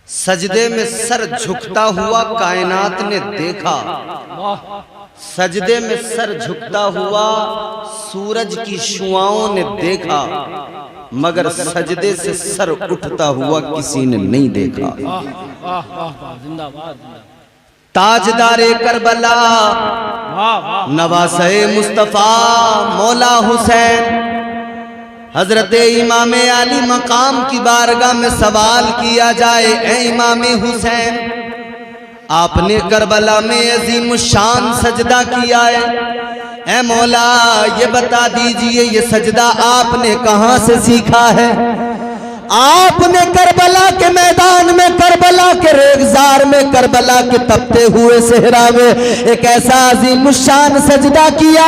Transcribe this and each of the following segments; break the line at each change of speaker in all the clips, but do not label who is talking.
सजदे में सर झुकता हुआ कायनात ने देखा, सजदे में सर झुकता हुआ सूरज की शुआओं ने देखा, मगर सजदे से सर उठता हुआ किसी ने नहीं देखा। ताजदारे करबला नवासे मुस्तफा मौला हुसैन हजरत इमाम अली मकाम की बारगाह में सवाल किया जाए, ए इमाम हुसैन आपने करबला में अजीम शान सजदा किया है, ए मौला ये बता दीजिए ये सजदा आपने कहां से सीखा है? आपने करबला के मैदान में, करबला के रेगजार में, करबला के तपते हुए सेहरा में एक ऐसा अजीम शान सजदा किया।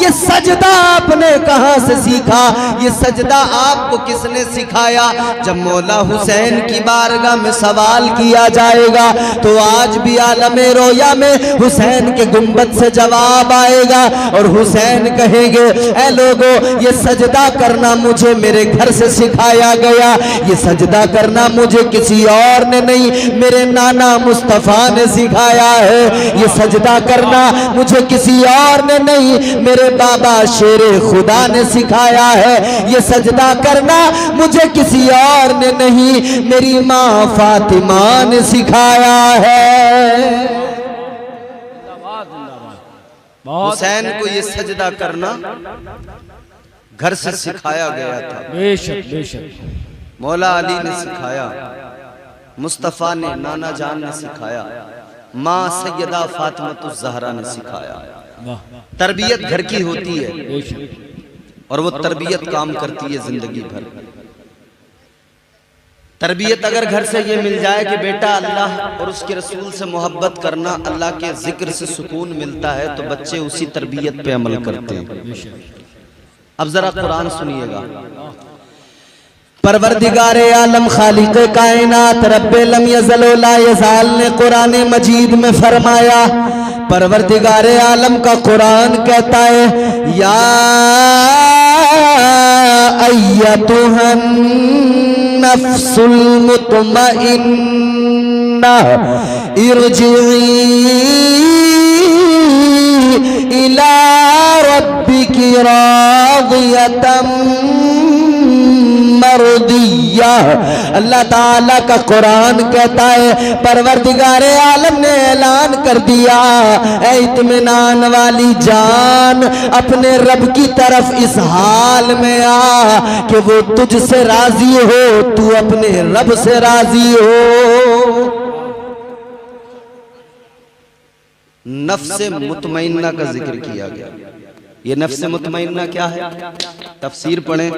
ये सजदा आपने कहां से सीखा? ये सजदा आपको किसने सिखाया? जब मौला हुसैन की बारगाह में सवाल किया जाएगा तो आज भी आलमे रोया में हुसैन के गुंबद से जवाब आएगा और हुसैन कहेंगे, ए लोगों ये सजदा करना मुझे मेरे घर से सिखाया गया, ये सजदा करना मुझे किसी और ने नहीं मेरे नाना मुस्तफा ने सिखाया है, ये सजदा करना मुझे किसी और ने नहीं मेरे बाबा शेरे खुदा ने सिखाया है, ये सजदा करना मुझे किसी और ने नहीं मेरी माँ फातिमा ने सिखाया है। हुसैन को ये सजदा करना घर से सिखाया गया था।
बेशक बेशक
मौला अली ने सिखाया, मुस्तफ़ा ने, नाना जान ने सिखाया, माँ सैयदा फातिमा ज़हरा ने सिखाया। तरबियत घर की होती है और वो तरबियत काम करती है जिंदगी भर। तरबियत अगर घर से ये मिल जाए कि बेटा अल्लाह और उसके रसूल से मोहब्बत करना, अल्लाह के जिक्र से सुकून मिलता है, तो बच्चे उसी तरबियत पे अमल करते हैं। अब जरा कुरान सुनिएगा। परवरदिगारे आलम खालिक कायनात रब्बे लम यज़ल व ला यज़ाल ने कुरान मजीद में फरमाया, परवरदिगारे आलम का कुरान कहता है, या अय्यतुहन नफ्सुल मुतमइन्ना इरजिई इला रब्बिकी रादियतम मर्दिया। अल्लाह ताला का कुरान कहता है, परवरदिगारे आलम ने ऐलान कर दिया, ऐ इत्मीनान वाली जान अपने रब की तरफ इस हाल में आ कि वो तुझसे राजी हो, तू अपने रब से राजी हो। नफ्से मुतमइन्ना का जिक्र किया गया। ये नफ्से मुतमइन्ना क्या है? तफसीर पढ़ें।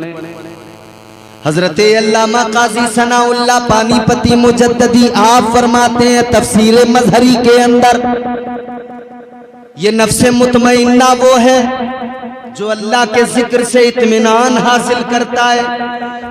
हजरत अल्लामा काजी सनाउल्लाह पानीपती मुजद्ददी आप फरमाते हैं तफसीर मजहरी के अंदर, ये नफ्से मुतमइन्ना वो है जो अल्लाह के जिक्र से इत्मीनान हासिल करता है।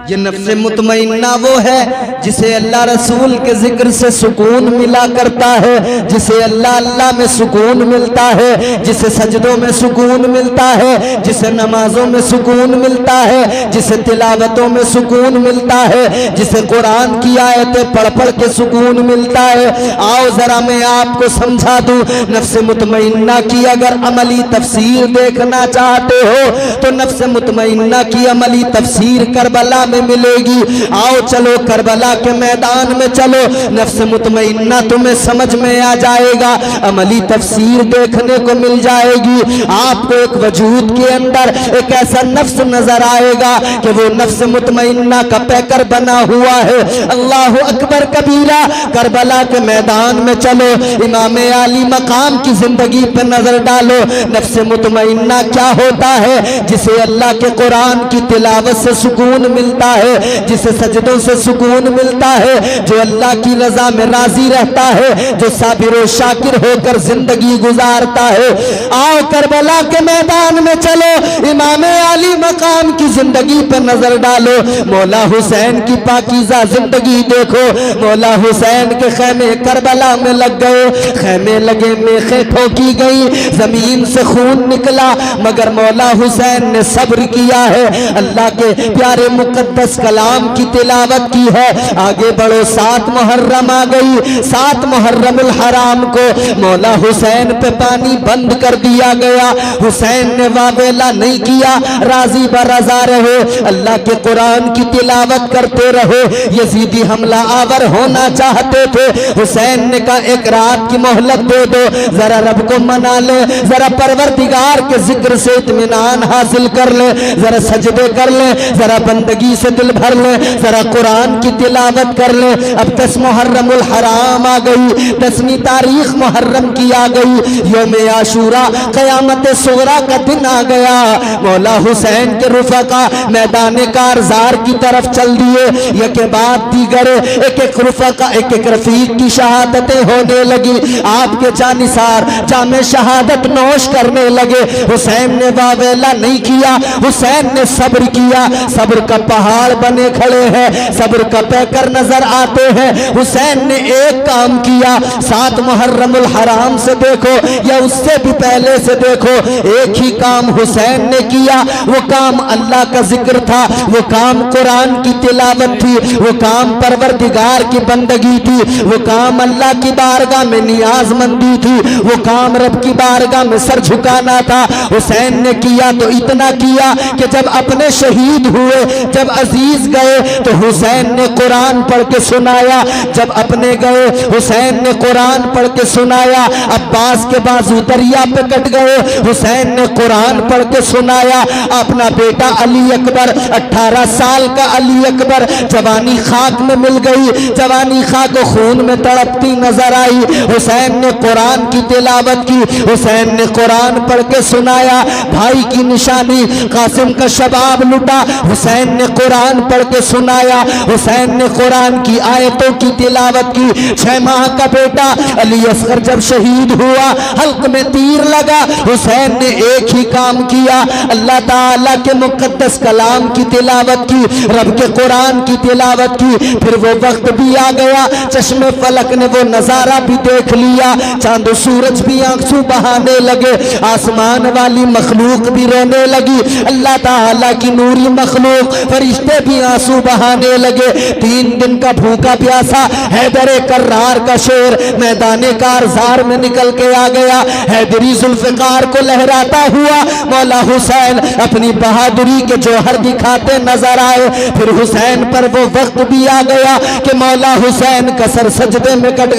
ये नफ्से मुतमइन्ना वो है जिसे अल्लाह रसूल के जिक्र से सुकून मिला करता है, जिसे अल्लाह अल्लाह में सुकून मिलता है, जिसे सजदों में सुकून मिलता है, जिसे नमाजों में सुकून मिलता है, जिसे तिलावतों में सुकून मिलता है, जिसे कुरान की आयतें पढ़ पढ़ के सुकून मिलता है। आओ जरा मैं आपको समझा दूं, नफ्से मुतमइन्ना की अगर अमली तफसीर देखना चाहते हो तो नफ्से मुतमइन्ना की अमली तफसीर करबला में मिलेगी। आओ चलो करबला के मैदान में चलो, नफ्से मुतमइन्ना तुम्हें समझ में आ जाएगा, अमली तफसीर देखने को मिल जाएगी। आपको एक वजूद के अंदर एक ऐसा नफ्स नजर आएगा कि वो नफ्से मुतमइन्ना का पैकर बना हुआ है। अल्लाह अकबर कबीरा। करबला के मैदान में चलो, इमाम अली मकाम की जिंदगी पर नजर डालो। नफ्से मुतमइन्ना क्या होता है? जिसे अल्लाह के कुरान की तिलावत से सुकून मिलता है, जिसे सजदों से सुकून मिलता है, जो अल्लाह की रजा में राजी रहता है, जो साबिर और शाकिर होकर जिंदगी गुजारता है। आओ करबला के मैदान में चलो, इमाम अली मकाम की जिंदगी पर नजर डालो, मौला हुसैन की पाकीज़ा जिंदगी देखो। मौला हुसैन के खैमे करबला में लग गए, खैमे लगे, मेखे ठोकी गई, जमीन से खून निकला, मगर मौला मौला हुसैन ने सब्र किया है, अल्लाह के प्यारे मुकद्दस कलाम की तिलावत की है। आगे बढ़ो, 7 मुहर्रम आ गई। 7 मुहर्रमुल हराम को मौला हुसैन पे पानी बंद कर दिया गया। हुसैन ने वावेला नहीं किया, राजी बरजा रहे, अल्लाह के कुरान की तिलावत करते रहे। यजीदी हमला आवर होना चाहते थे। हुसैन ने कहा एक रात की मोहलत दे दो, जरा रब को मना ले, जरा परवरदिगार के जिक्र से इत्मीनान हासिल कर ले, जरा सजदे कर ले, जरा बंदगी से दिल भर ले, जरा कुरान की तिलावत कर ले। अब 10 मुहर्रमुल हराम आ गई, 10वीं तारीख मुहर्रम की आ गई, यौम आशूरा क़यामत सुगरा का दिन आ गया। मौला हुसैन के रुफ़क़ा मैदान कारज़ार की तरफ चल दिए। एक के बाद दीगर एक एक रुफ़क़ा, एक एक रफीक की शहादतें होने लगी। आपके जानिसार जामे शहादत नोश करने लगे। हुसैन ने वावेला नहीं किया, हुसैन ने सब्र किया। सब्र का पहाड़ बने खड़े हैं, सब्र का पैकर नजर आते हैं। हुसैन ने एक काम किया, 7 मुहर्रमुल हराम से देखो या उससे भी पहले से देखो, एक ही काम हुसैन ने किया। वो काम अल्लाह का जिक्र था, वो काम कुरान की तिलावत थी, वो काम परवरदिगार की बंदगी थी, वो काम अल्लाह की बारगाह में नियाजमंदी थी, वो काम रब की बारगाह में सर झुकाना था। हुसैन ने किया तो इतना किया कि जब अपने शहीद हुए, जब अजीज गए तो हुसैन ने कुरान पढ़ के सुनाया। जब अपने गए हुसैन ने कुरान पढ़ के सुनाया। अब्बास के बाजू दरिया पे कट गए, हुसैन ने कुरान पढ़ के सुनाया। अपना बेटा अली अकबर, 18 साल का अली अकबर, जवानी खाक में मिल गई, जवानी खाक खून में तड़पती नजर आई। हुसैन ने कुरान की तिलावत की, हुसैन ने कुरान पढ़ के सुनाया। भाई की निशानी कासिम का शबाब लुटा, हुसैन ने कुरान पढ़ के सुनाया। हुसैन ने कुरान की आयतों की तिलावत की। 6 माह का बेटा अली असगर जब शहीद हुआ, हल्क में तीर लगा, हुसैन ने एक ही काम किया, अल्लाह ताला के मुकद्दस कलाम की तिलावत की, रब के कुरान की तिलावत की। फिर वो वक्त भी आ गया, चश्मे फलक ने वो नजारा भी देख लिया। चांद सूरज भी आंसू बहाने लगे, आसमान वाली मखलूक भी रोने लगी, अल्लाह ताला की नूरी मखलूक फरिश्ते भी आंसू बहाने लगे। 3 दिन का भूखा प्यासा हैदर कर्रार का शेर मैदान कारज़ार में निकल के आ गया। हैदरी जुल्फ़िकार को लहराता हुआ मौला हुसैन अपनी बहादुरी के जौहर दिखाते नजर आए। फिर हुसैन पर वो वक्त भी आ गया कि मौला हुसैन का सर सजदे में कट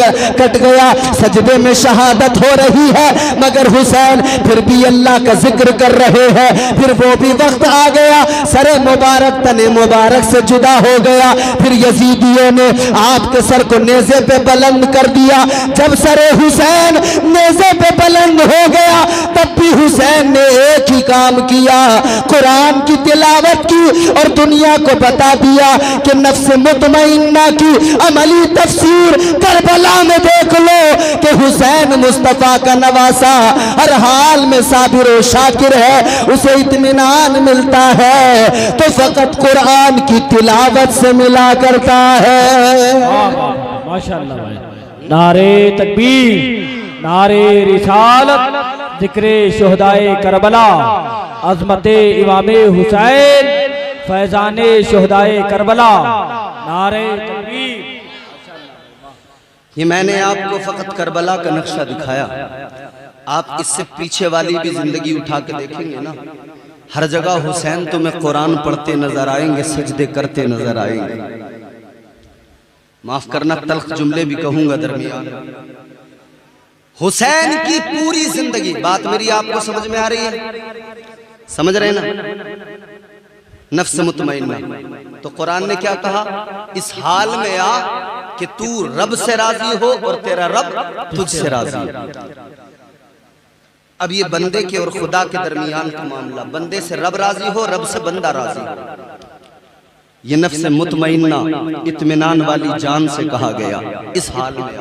गया, सजदे में शहादत हो रही है, मगर हुसैन फिर भी अल्लाह का जिक्र कर रहे हैं। फिर वो भी वक्त आ गया, सरे मुबारक तने मुबारक से जुदा हो गया। फिर यजीदियों ने आपके सर को नेज़े पे बुलंद कर दिया। जब सरे हुसैन नेज़े पे बुलंद हो गया, तब भी हुसैन ने एक ही काम किया, कुरान की तिलावत की और दुनिया को बता दिया कि नफ्स मुतमइन्ना की अमली तफसीर करबला में देख लो कि हुसैन मुस्तफ़ा का नवासा हर हाल में साबिर और शाकिर है, उसे इत्मीनान मिलता है तो फकत कुरान की तिलावत से मिला करता है।
माशाअल्लाह भाई, नारे तकबीर, नारे रिसालत, जिक्रे शुहदाए करबला, अज़मते इमामे हुसैन, फैज़ाने शुहदाए करबला, नारे तकबीर।
ये मैंने आपको फकत करबला का नक्शा दिखाया, आप इससे पीछे वाली भी जिंदगी उठा के देखेंगे ना, हर जगह हुसैन तुम्हें कुरान पढ़ते नजर आएंगे, सजदे करते नजर आएंगे। माफ करना तल्ख जुमले भी कहूंगा दरमियान। हुसैन की पूरी जिंदगी, बात मेरी आपको समझ में आ रही है? समझ रहे ना? नफ्स मुतमइन्ना, तो कुरान ने क्या कहा? इस हाल में आ कि तू रब से राजी हो और तेरा रब तुझसे राजी हो। अब ये बंदे के और खुदा के दरमियान का मामला, बंदे से रब राजी हो, रब से बंदा राजी हो। ये नफ्स मुतमइन्ना इत्मीनान वाली जान से कहा गया। इस हाल में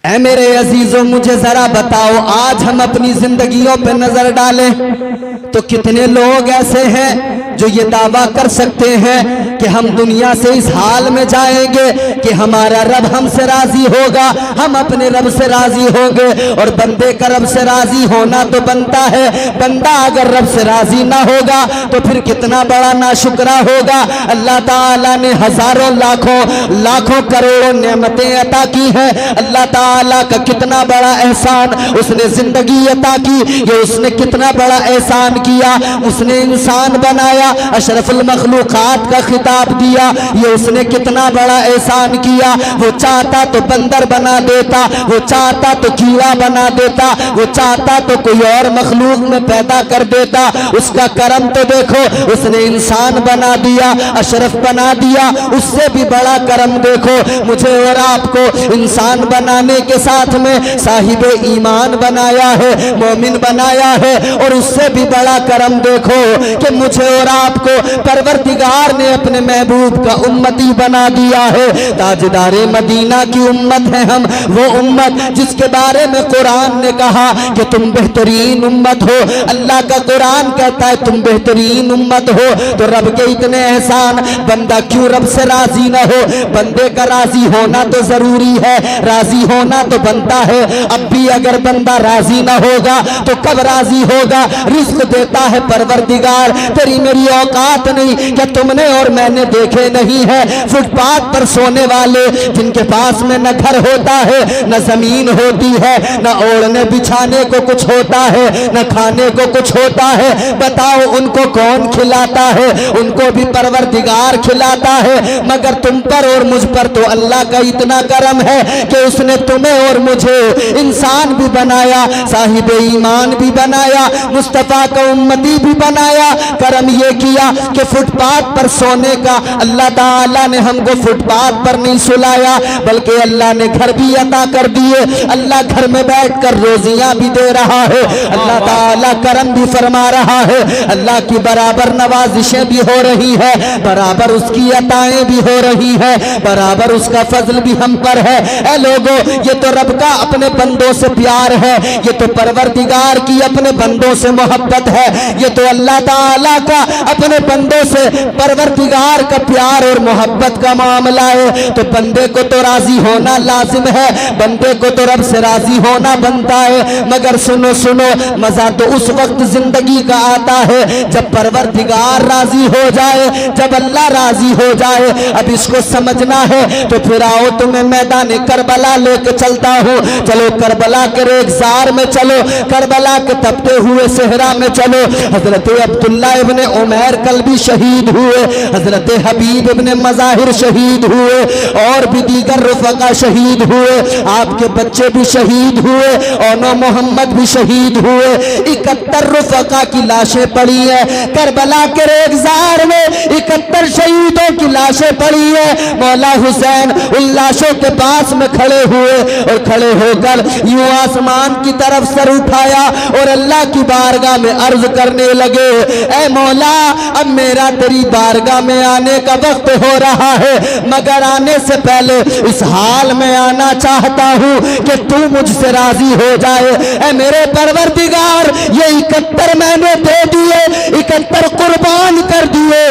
ऐ मेरे अजीजों, मुझे जरा बताओ, आज हम अपनी जिंदगियों पे नजर डालें तो कितने लोग ऐसे हैं जो ये दावा कर सकते हैं कि हम दुनिया से इस हाल में जाएंगे कि हमारा रब हमसे राजी होगा, हम अपने रब से राजी होंगे। और बंदे का रब से राजी होना तो बनता है, बंदा अगर रब से राजी ना होगा तो फिर कितना बड़ा नाशुक्रा होगा। अल्लाह ताला ने हजारों लाखों करोड़ों नेमतें अता की हैं। अल्लाह ताला का कितना बड़ा एहसान, उसने जिंदगी अता की, ये उसने कितना बड़ा एहसान किया। उसने इंसान बनाया, अशरफुल मखलूकात का खिताब दिया, ये उसने कितना बड़ा एहसान किया। वो चाहता तो बंदर बना देता, वो चाहता तो कीड़ा बना देता, वो चाहता तो कोई और मखलूक में पैदा कर देता। उसका करम तो देखो, उसने इंसान बना दिया, अशरफ बना दिया। उससे भी बड़ा करम देखो, मुझे और आपको इंसान बनाने के साथ में साहिब ईमान बनाया है, मोमिन बनाया है। और उससे भी बड़ा करम देखो कि मुझे और आपको परवरदिगार ने अपने महबूब का उम्मती बना दिया है। ताजदारे मदीना की उम्मत है हम, वो उम्मत जिसके बारे में कुरान ने कहा कि तुम बेहतरीन उम्मत हो। अल्लाह का कुरान कहता है तुम बेहतरीन उम्मत हो। तो रब के इतने एहसान, बंदा क्यों रब से राजी ना हो? बंदे का राजी होना तो जरूरी है, राजी होना तो बनता है। अब भी अगर बंदा राजी ना होगा तो कब राजी होगा? रिस्क देता है परवरदिगार, तेरी मेरी औकात नहीं क्या तुमने और मैंने देखे नहीं है फुटपाथ पर सोने वाले, जिनके पास में न घर होता है, न जमीन होती है, न ओढ़ने बिछाने को कुछ होता है, न खाने को कुछ होता है। बताओ उनको कौन खिलाता है? उनको भी परवरदिगार खिलाता है। मगर तुम पर और मुझ पर तो अल्लाह का इतना करम है कि उसने तुम्हें और मुझे इंसान भी बनाया, साहिब ईमान भी बनाया, मुस्तफा का उम्मती भी बनाया। करम ये किया कि फुटपाथ पर सोने का अल्लाह ताला ने हमको फुटपाथ पर नहीं सुलाया, बल्कि अल्लाह ने घर भी अता कर दिए। अल्लाह घर में बैठकर रोजियां भी दे रहा है, अल्लाह ताला करम भी फरमा रहा है। अल्लाह की बराबर नवाजिशें भी हो रही है, बराबर उसकी अताएं भी हो रही है, बराबर उसका फजल भी हम पर है। ऐ लोगों, ये तो रब का अपने बंदों से प्यार है, ये तो परवरदिगार की अपने बंदों से मोहब्बत है, ये तो अल्लाह ताला का अपने बंदों से परवरदिगार का प्यार और मोहब्बत का मामला है। तो बंदे को तो राजी होना लाजिम है, बंदे को तो रब से राजी होना बनता है। मगर सुनो सुनो, मजा तो उस वक्त जिंदगी का आता है जब परवरदिगार राजी हो जाए, जब अल्लाह राजी हो जाए। अब इसको समझना है तो फिर आओ तुम्हें मैदान करबला लेके चलता हूँ। चलो करबला के रेगजार में चलो, करबला के तपते हुए सहरा में चलो। हजरत अब्दुल्ला इब्ने उमैर कल्बी शहीद हुए, हजरत हबीब इब्ने मज़ाहिर शहीद हुए, और भी दीगर रुफका शहीद हुए, आपके बच्चे भी शहीद हुए, और मोहम्मद भी शहीद हुए। 71 रुफका की लाशें पड़ी है करबला के रेगजार में, 71 शहीदों की लाशें पड़ी है। मौला हुसैन उन लाशों के पास में खड़े हुए और खड़े होकर यूं आसमान की तरफ सर उठाया और अल्लाह की बारगाह में अर्ज करने लगे, ऐ मौला, अब मेरा तेरी बारगाह में आने का वक्त हो रहा है, मगर आने से पहले इस हाल में आना चाहता हूँ कि तू मुझसे राजी हो जाए। ऐ मेरे परवरदिगार, ये 71 मैंने दे दिए, 71 कुर्बान कर दिए।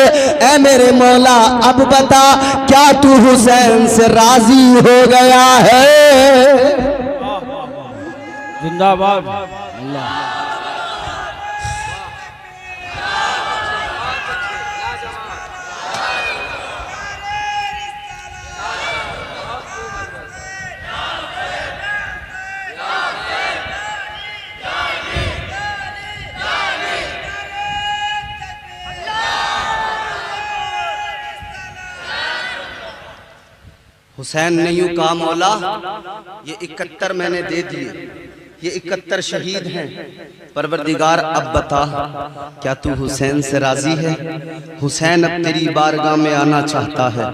ऐ मेरे मौला, अब बता क्या तू हुसैन से राजी हो गया है?
जिंदाबाद अल्लाह।
हुसैन ने यूं कहा, मौला ये 71 मैंने दे दिए, ये 71 शहीद हैं। परवरदिगार अब बता, क्या तू हुसैन से राजी है? हुसैन अब तेरी बारगाह में आना चाहता है।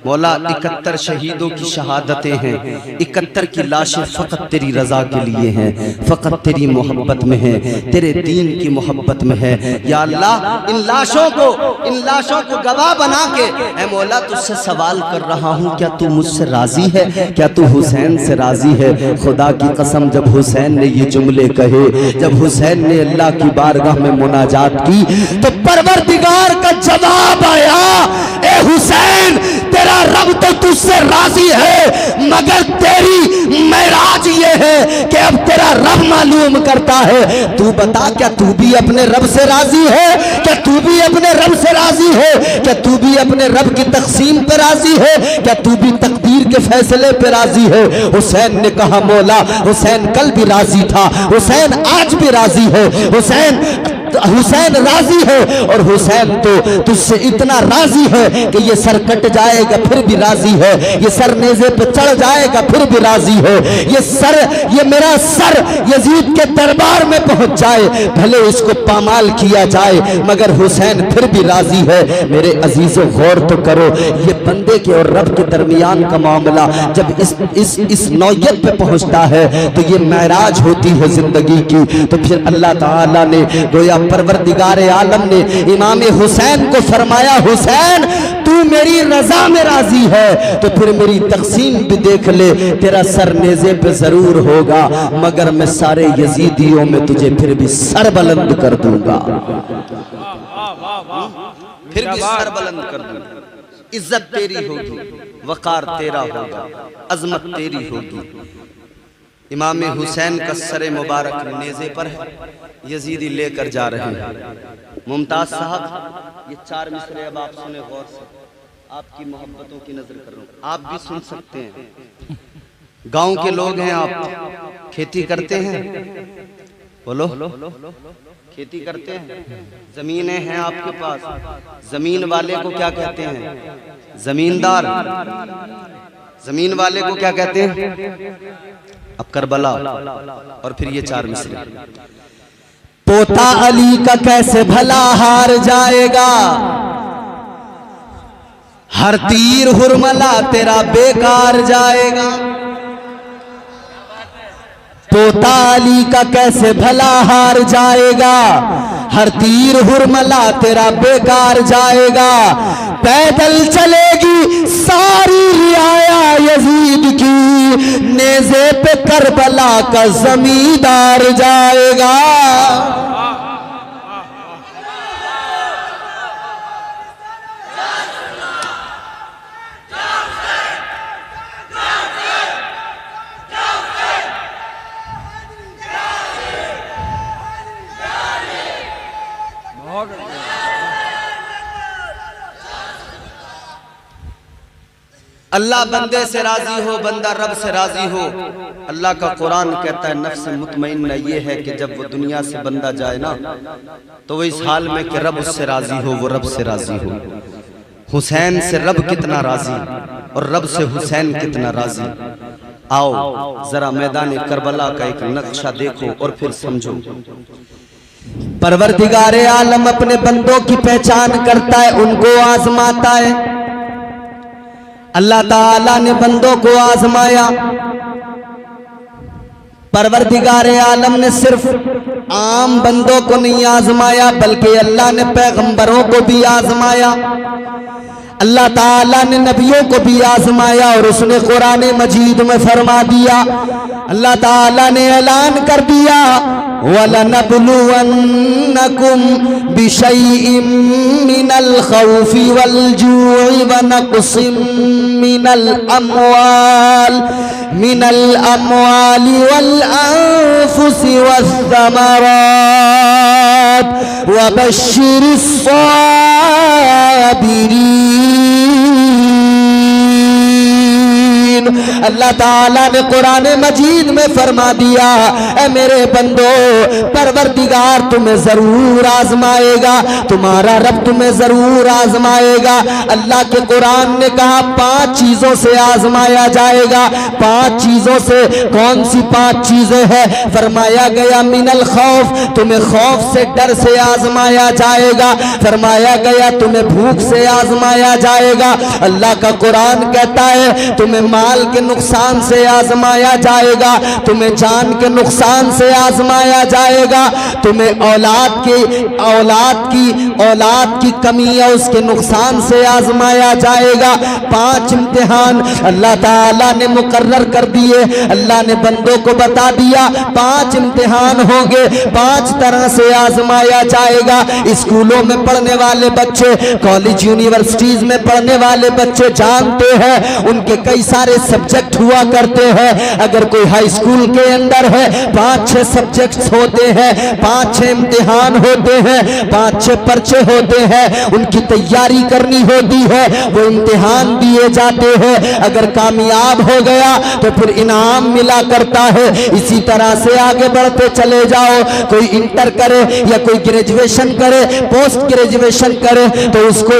मौला 71 शहीदों की शहादतें हैं, 71 की लाशें फ़कत तेरी रज़ा के लिए हैं, फ़कत तेरी मोहब्बत में है, तेरे दीन की मोहब्बत में है। या अल्लाह, इन लाशों को गवाह बना के ऐ मौला तुझसे सवाल कर रहा हूँ, क्या तू मुझसे राजी है? क्या तू हुसैन से राजी है? खुदा की कसम, जब हुसैन ने ये जुमले कहे, जब हुसैन ने अल्लाह की बारगाह में मुनाजात की, तो परवरदिगार का जवाब आया, ए हुसैन, तेरा रब तो तुझसे राजी है, मगर तेरी मेराज ये है कि अब तेरा रब मालूम करता है। तू बता, क्या तू भी अपने रब से राजी है? क्या तू भी अपने रब से राजी है? क्या तू भी अपने रब की तकसीम पे राजी है? क्या तू भी तकदीर के फैसले पे राजी है? हुसैन ने कहा, मौला, हुसैन कल भी राजी था, हुसैन आज भी राजी है। हुसैन राजी है, और हुसैन तो तुझसे इतना राजी है कि ये सर कट जाएगा फिर भी राजी है, ये सर नेज़े पे चढ़ जाएगा फिर भी राजी है, ये मेरा सर यजीद के दरबार में पहुंच जाए, भले इसको पामाल किया जाए, मगर हुसैन फिर भी राजी है। मेरे अजीजों, गौर तो करो, ये बंदे के और रब के दरमियान का मामला जब इस नौयत पे पहुंचता है तो ये महराज होती है जिंदगी की। तो फिर अल्लाह ताला ने, गोया परवरदिगार आलम ने इमाम हुसैन को फरमाया, हुसैन तू मेरी रजा में राजी है तो फिर मेरी तकसीम भी देख ले, तेरा सर नेज़े पे जरूर होगा, मगर मैं सारे यजीदियों में तुझे फिर भी सर बुलंद कर दूंगा, फिर भी सर बुलंद कर दूंगा। इज्जत तेरी होगी, वकार तेरा होगा, अजमत तेरी होगी। इमाम हुसैन का सरे मुबारक नेज़े पर है, यजीदी लेकर जा रहे हैं। मुमताज साहब, ये 4 मिसरे अब आप सुने गौर से, आपकी मोहब्बतों की नजर कर रहा हूँ, आप भी सुन सकते हैं। गांव के लोग हैं आप, खेती करते हैं, बोलो, खेती करते हैं, जमीनें हैं आपके पास, जमीन वाले को क्या कहते हैं? जमींदार। जमीन वाले को क्या कहते हैं? अब करबला, और फिर ये 4 मिसरे। पोता अली का कैसे भला हार जाएगा, हर तीर हुरमला तेरा बेकार जाएगा। पोता अली का कैसे भला हार जाएगा, हर तीर हुरमला तेरा बेकार जाएगा। पैदल चलेगी सारी रियाया यजीद की, नेज़े पे करबला का जमींदार जाएगा। अल्लाह बंदे से राजी हो, बंदा रब से राजी हो। अल्लाह का कुरान कहता है, नफ्स मुतमइन्ना ये है कि जब वो दुनिया से बंदा जाए ना, तो वो इस हाल में कि रब उससे राजी हो, वो रब से राजी हो। हुसैन से रब कितना राजी और रब से हुसैन कितना राजी। आओ जरा मैदान करबला का एक नक्शा देखो और फिर समझो। परवरदिगार आलम अपने बंदों की पहचान करता है, उनको आजमाता है। अल्लाह ताला ने बंदों को आजमाया। परवरदिगार आलम ने सिर्फ आम बंदों को नहीं आजमाया, बल्कि अल्लाह ने पैगंबरों को भी आजमाया। अल्लाह ताला ने नबियों को भी आजमाया और उसने कुरान मजीद में फरमा दिया, अल्लाह ताला ने ऐलान कर दिया, वलनब्लुवन्नकुम बिशैइन मिनल खौफि वल जू'i व नक़्सिम मिनल अमवालि वल अनफुसि वस्समरात व बश्शिरिस साबिरीन। अल्लाह ताला ने कुरान मजीद में फरमा दिया, ऐ मेरे बंदो, परवरदिगार तुम्हें जरूर आजमाएगा, तुम्हारा रब तुम्हें जरूर आजमाएगा। अल्लाह के कुरान ने कहा 5 चीजों से आजमाया जाएगा। 5 चीजों से, कौन सी 5 चीजें हैं? फरमाया गया मिनल खौफ, तुम्हें खौफ से, डर से आजमाया जाएगा। फरमाया गया तुम्हें भूख से आजमाया जाएगा। अल्लाह का कुरान कहता है तुम्हें माल के नुकसान से आजमाया जाएगा, तुम्हें जान के नुकसान से आजमाया जाएगा, तुम्हें औलाद की कमी या उसके नुकसान से आजमाया जाएगा। 5 इम्तिहान अल्लाह ताला ने मुकर्रर कर दिए। अल्लाह ने बंदों को बता दिया 5 इम्तिहान होंगे, 5 तरह से आजमाया जाएगा। स्कूलों में पढ़ने वाले बच्चे, कॉलेज यूनिवर्सिटीज में पढ़ने वाले बच्चे जानते हैं उनके कई सारे सब्जेक्ट हुआ करते हैं। अगर कोई हाई स्कूल के अंदर है 5-6 सब्जेक्ट्स होते हैं, 5-6 इम्तिहान होते हैं, 5-6 पर्चे होते हैं, उनकी तैयारी करनी होती है, वो इम्तिहान दिए जाते हैं। अगर कामयाब हो गया तो फिर इनाम मिला करता है। इसी तरह से आगे बढ़ते चले जाओ, कोई इंटर करे या कोई ग्रेजुएशन करे, पोस्ट ग्रेजुएशन करे तो उसको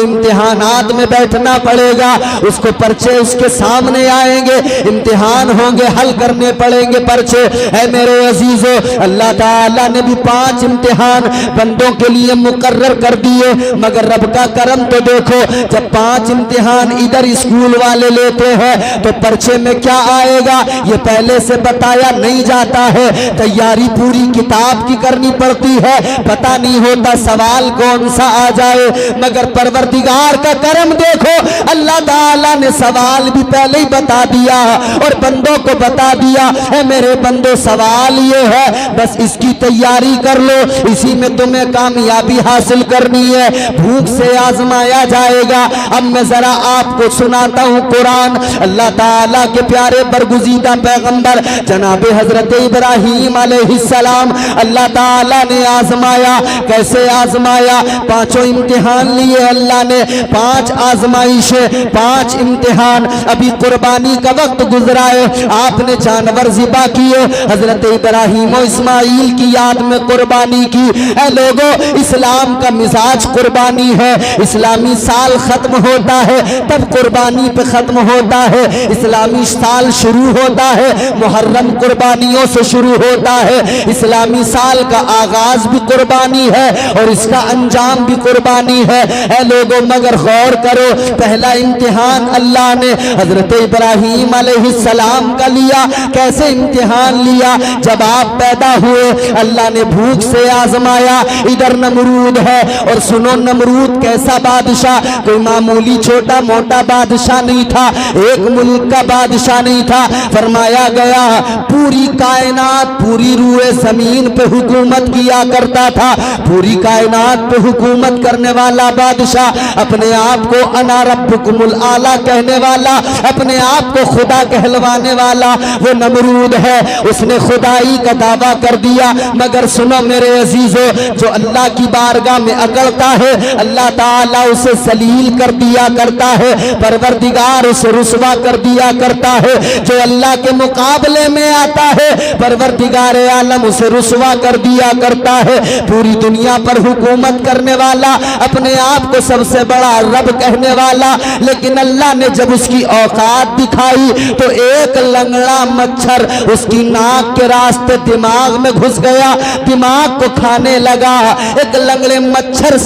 इम्तिहानात में बैठना पड़ेगा, उसको पर्चे उसके सामने आएंगे, इम्तिहान होंगे, हल करने पड़ेंगे पर्चे। है मेरे अजीजों, अल्लाह ताला ने भी 5 इम्तिहान बंदों के लिए मुकर्रर कर दिए। मगर रब का करम तो देखो, जब 5 इम्तिहान इधर स्कूल वाले लेते हैं तो पर्चे में क्या आएगा ये पहले से बताया नहीं जाता है। तैयारी पूरी किताब की करनी पड़ती है, पता नहीं होता सवाल कौन सा आ जाए। मगर परवरदिगार का करम देखो, अल्लाह ताला ने सवाल भी पहले ही बता दिया और बंदों को बता दिया, है मेरे बंदो सवाल ये है, बस इसकी तैयारी कर लो, इसी में तुम्हें कामयाबी हासिल करनी है। भूख से आजमाया जाएगा। अब मैं जरा आपको सुनाता हूँ कुरान। अल्लाह ताला के प्यारे बरगुज़ीदा पैगंबर जनाबे हजरत इब्राहीम अलैहिस्सलाम अल्लाह ताला ने आजमाया। कैसे आजमाया? 5 इम्तिहान लिए अल्लाह ने, 5 आजमाइशें, 5 इम्तिहान। अभी कुर्बानी का वक्त गुजरा है, आपने जानवर ज़िबा किए, हजरत इब्राहीम और इस्माइल की याद में कुर्बानी की। ऐ लोगों, इस्लाम का मिजाज कुर्बानी है। इस्लामी साल खत्म होता है तब कुर्बानी पे खत्म होता है। इस्लामी साल शुरू होता है मुहर्रम कुर्बानियों से शुरू होता है। इस्लामी साल का आगाज भी कुर्बानी है और इसका अंजाम भी कुर्बानी है। ऐ लोगों, मगर गौर करो, पहला इम्तिहान अल्लाह ने हजरत इब्राहीम अलैहिस्सलाम का लिया। कैसे इम्तिहान लिया? जब आप पैदा हुए अल्लाह ने भूख से आजमाया। इधर नमरूद है, और सुनो नमरूद कैसा बादशाह, कोई मामूली छोटा मोटा बादशाह नहीं था, एक मुल्क का बादशाह नहीं था। फरमाया गया पूरी कायनात, पूरी रूए जमीन पे हुकूमत किया करता था। पूरी कायनात पे हुकूमत करने वाला बादशाह, अपने आप को अना रब्बुकुमुल आला कहने वाला, अपने आप को खुदा कहलवाने वाला वो नमरूद है। उसने खुदाई का दावा कर दिया। मगर सुनो मेरे अजीजों, जो अल्लाह की बारगाह में अकड़ता है अल्लाह ताला उसे जलील कर दिया करता है, परवरदिगार उसे रुसवा कर दिया करता है। जो अल्लाह के मुकाबले में आता है परवरदिगार आलम उसे रुसवा कर दिया करता है। पूरी दुनिया पर हुकूमत करने वाला, अपने आप को सबसे बड़ा रब कहने वाला, लेकिन अल्लाह ने जब उसकी औकात दिखाई तो एक लंगड़ा मच्छर उसकी नाक के रास्ते दिमाग में घुस गया, दिमाग को खाने लगा। एक लंगड़े मच्छर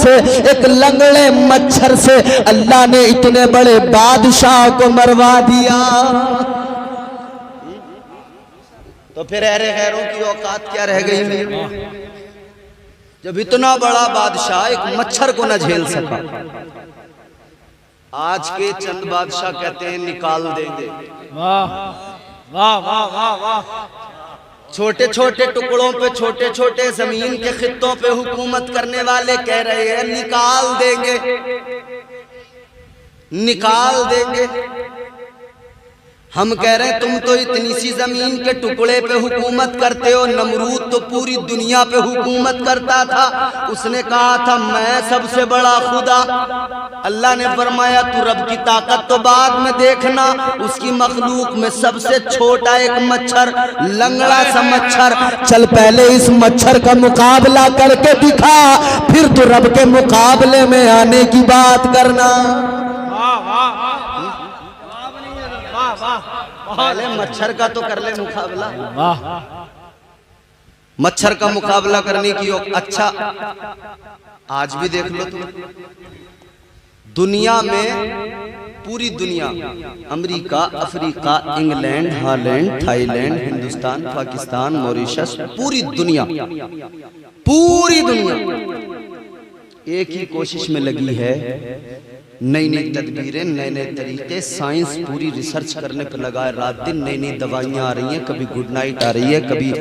से अल्लाह ने इतने बड़े बादशाह को मरवा दिया। तो फिर अहरे गैरों की औकात क्या रह गई? जब इतना बड़ा बादशाह एक मच्छर को न झेल सका। आज के चंद बादशाह कहते हैं निकाल देंगे।
वाह वाह वाह वाह वाह।
छोटे छोटे टुकड़ों पे, छोटे छोटे जमीन के खित्तों पे हुकूमत करने वाले कह रहे हैं निकाल देंगे, निकाल देंगे। हम कह रहे हैं तुम तो इतनी सी जमीन के टुकड़े पे हुकूमत करते हो, नमरूद तो पूरी दुनिया पे हुकूमत करता था। उसने कहा था मैं सबसे बड़ा खुदा। अल्लाह ने फरमाया तू रब की ताकत तो बाद में देखना, उसकी मखलूक में सबसे छोटा एक मच्छर, लंगड़ा सा मच्छर, चल पहले इस मच्छर का मुकाबला करके दिखा, फिर तू रब के मुकाबले में आने की बात करना। पहले मच्छर का तो कर ले मुकाबला। मच्छर का मुकाबला करने की अच्छा आज भी देख लो तुम, दुनिया में पूरी दुनिया, America, Africa, England, Holland, Thailand, Hindustan, Pakistan, Mauritius, पूरी दुनिया एक ही कोशिश में लगी है, नई नई तदबीरें, नए नए तरीके, साइंस पूरी रिसर्च करने पर लगा है रात दिन। नई नई दवाइयाँ आ रही हैं, कभी गुड नाइट आ रही है, कभी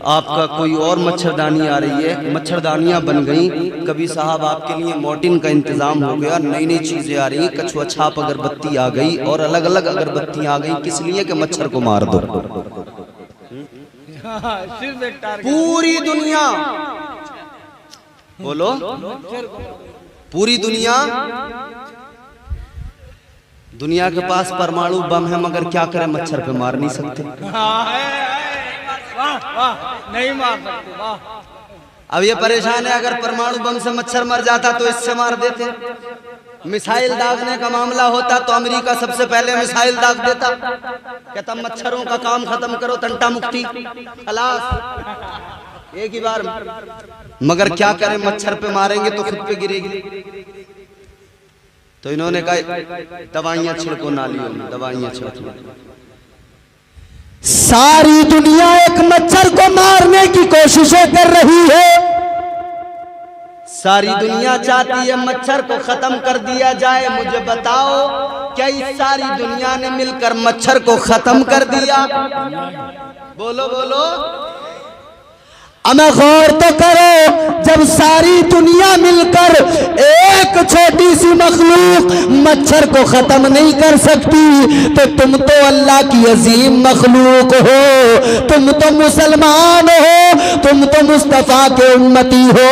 आपका कोई और मच्छरदानी आ रही है, मच्छरदानियाँ बन गई, कभी साहब आपके लिए मॉर्टिन का इंतजाम हो गया, नई नई चीजें आ रही हैं, कछुआ छाप अगरबत्ती आ गई और अलग अलग अगरबत्तियाँ आ गई, किस लिए कि मच्छर को मार दो। पूरी दुनिया बोलो, पूरी दुनिया के पास परमाणु बम है, मगर क्या करें मच्छर पे मार नहीं सकते।
नहीं मार सकते।
अब ये परेशान है, अगर परमाणु बम से मच्छर मर जाता तो इससे मार देते। मिसाइल दागने का मामला होता तो अमेरिका सबसे पहले मिसाइल दाग देता, कहता मच्छरों का काम खत्म करो, तंटा मुक्ति, खलास एक ही बार। मगर क्या करें, मच्छर पे मारेंगे तो खुद पे गिरेगी। तो इन्होंने कहा दवाइयां छिड़को नालियों में, दवाइयां छिड़को।
सारी दुनिया एक मच्छर को मारने की कोशिशें कर रही है,
सारी दुनिया चाहती है मच्छर को खत्म कर दिया जाए। मुझे बताओ क्या इस सारी दुनिया ने मिलकर मच्छर को खत्म कर दिया? बोलो बोलो।
हमें गौर तो करो, जब सारी दुनिया मिलकर एक छोटी सी मखलूक मच्छर को खत्म नहीं कर सकती, तो तुम तो अल्लाह की अजीम मखलूक हो, तुम तो मुसलमान हो, तुम तो मुस्तफा के उम्मती हो,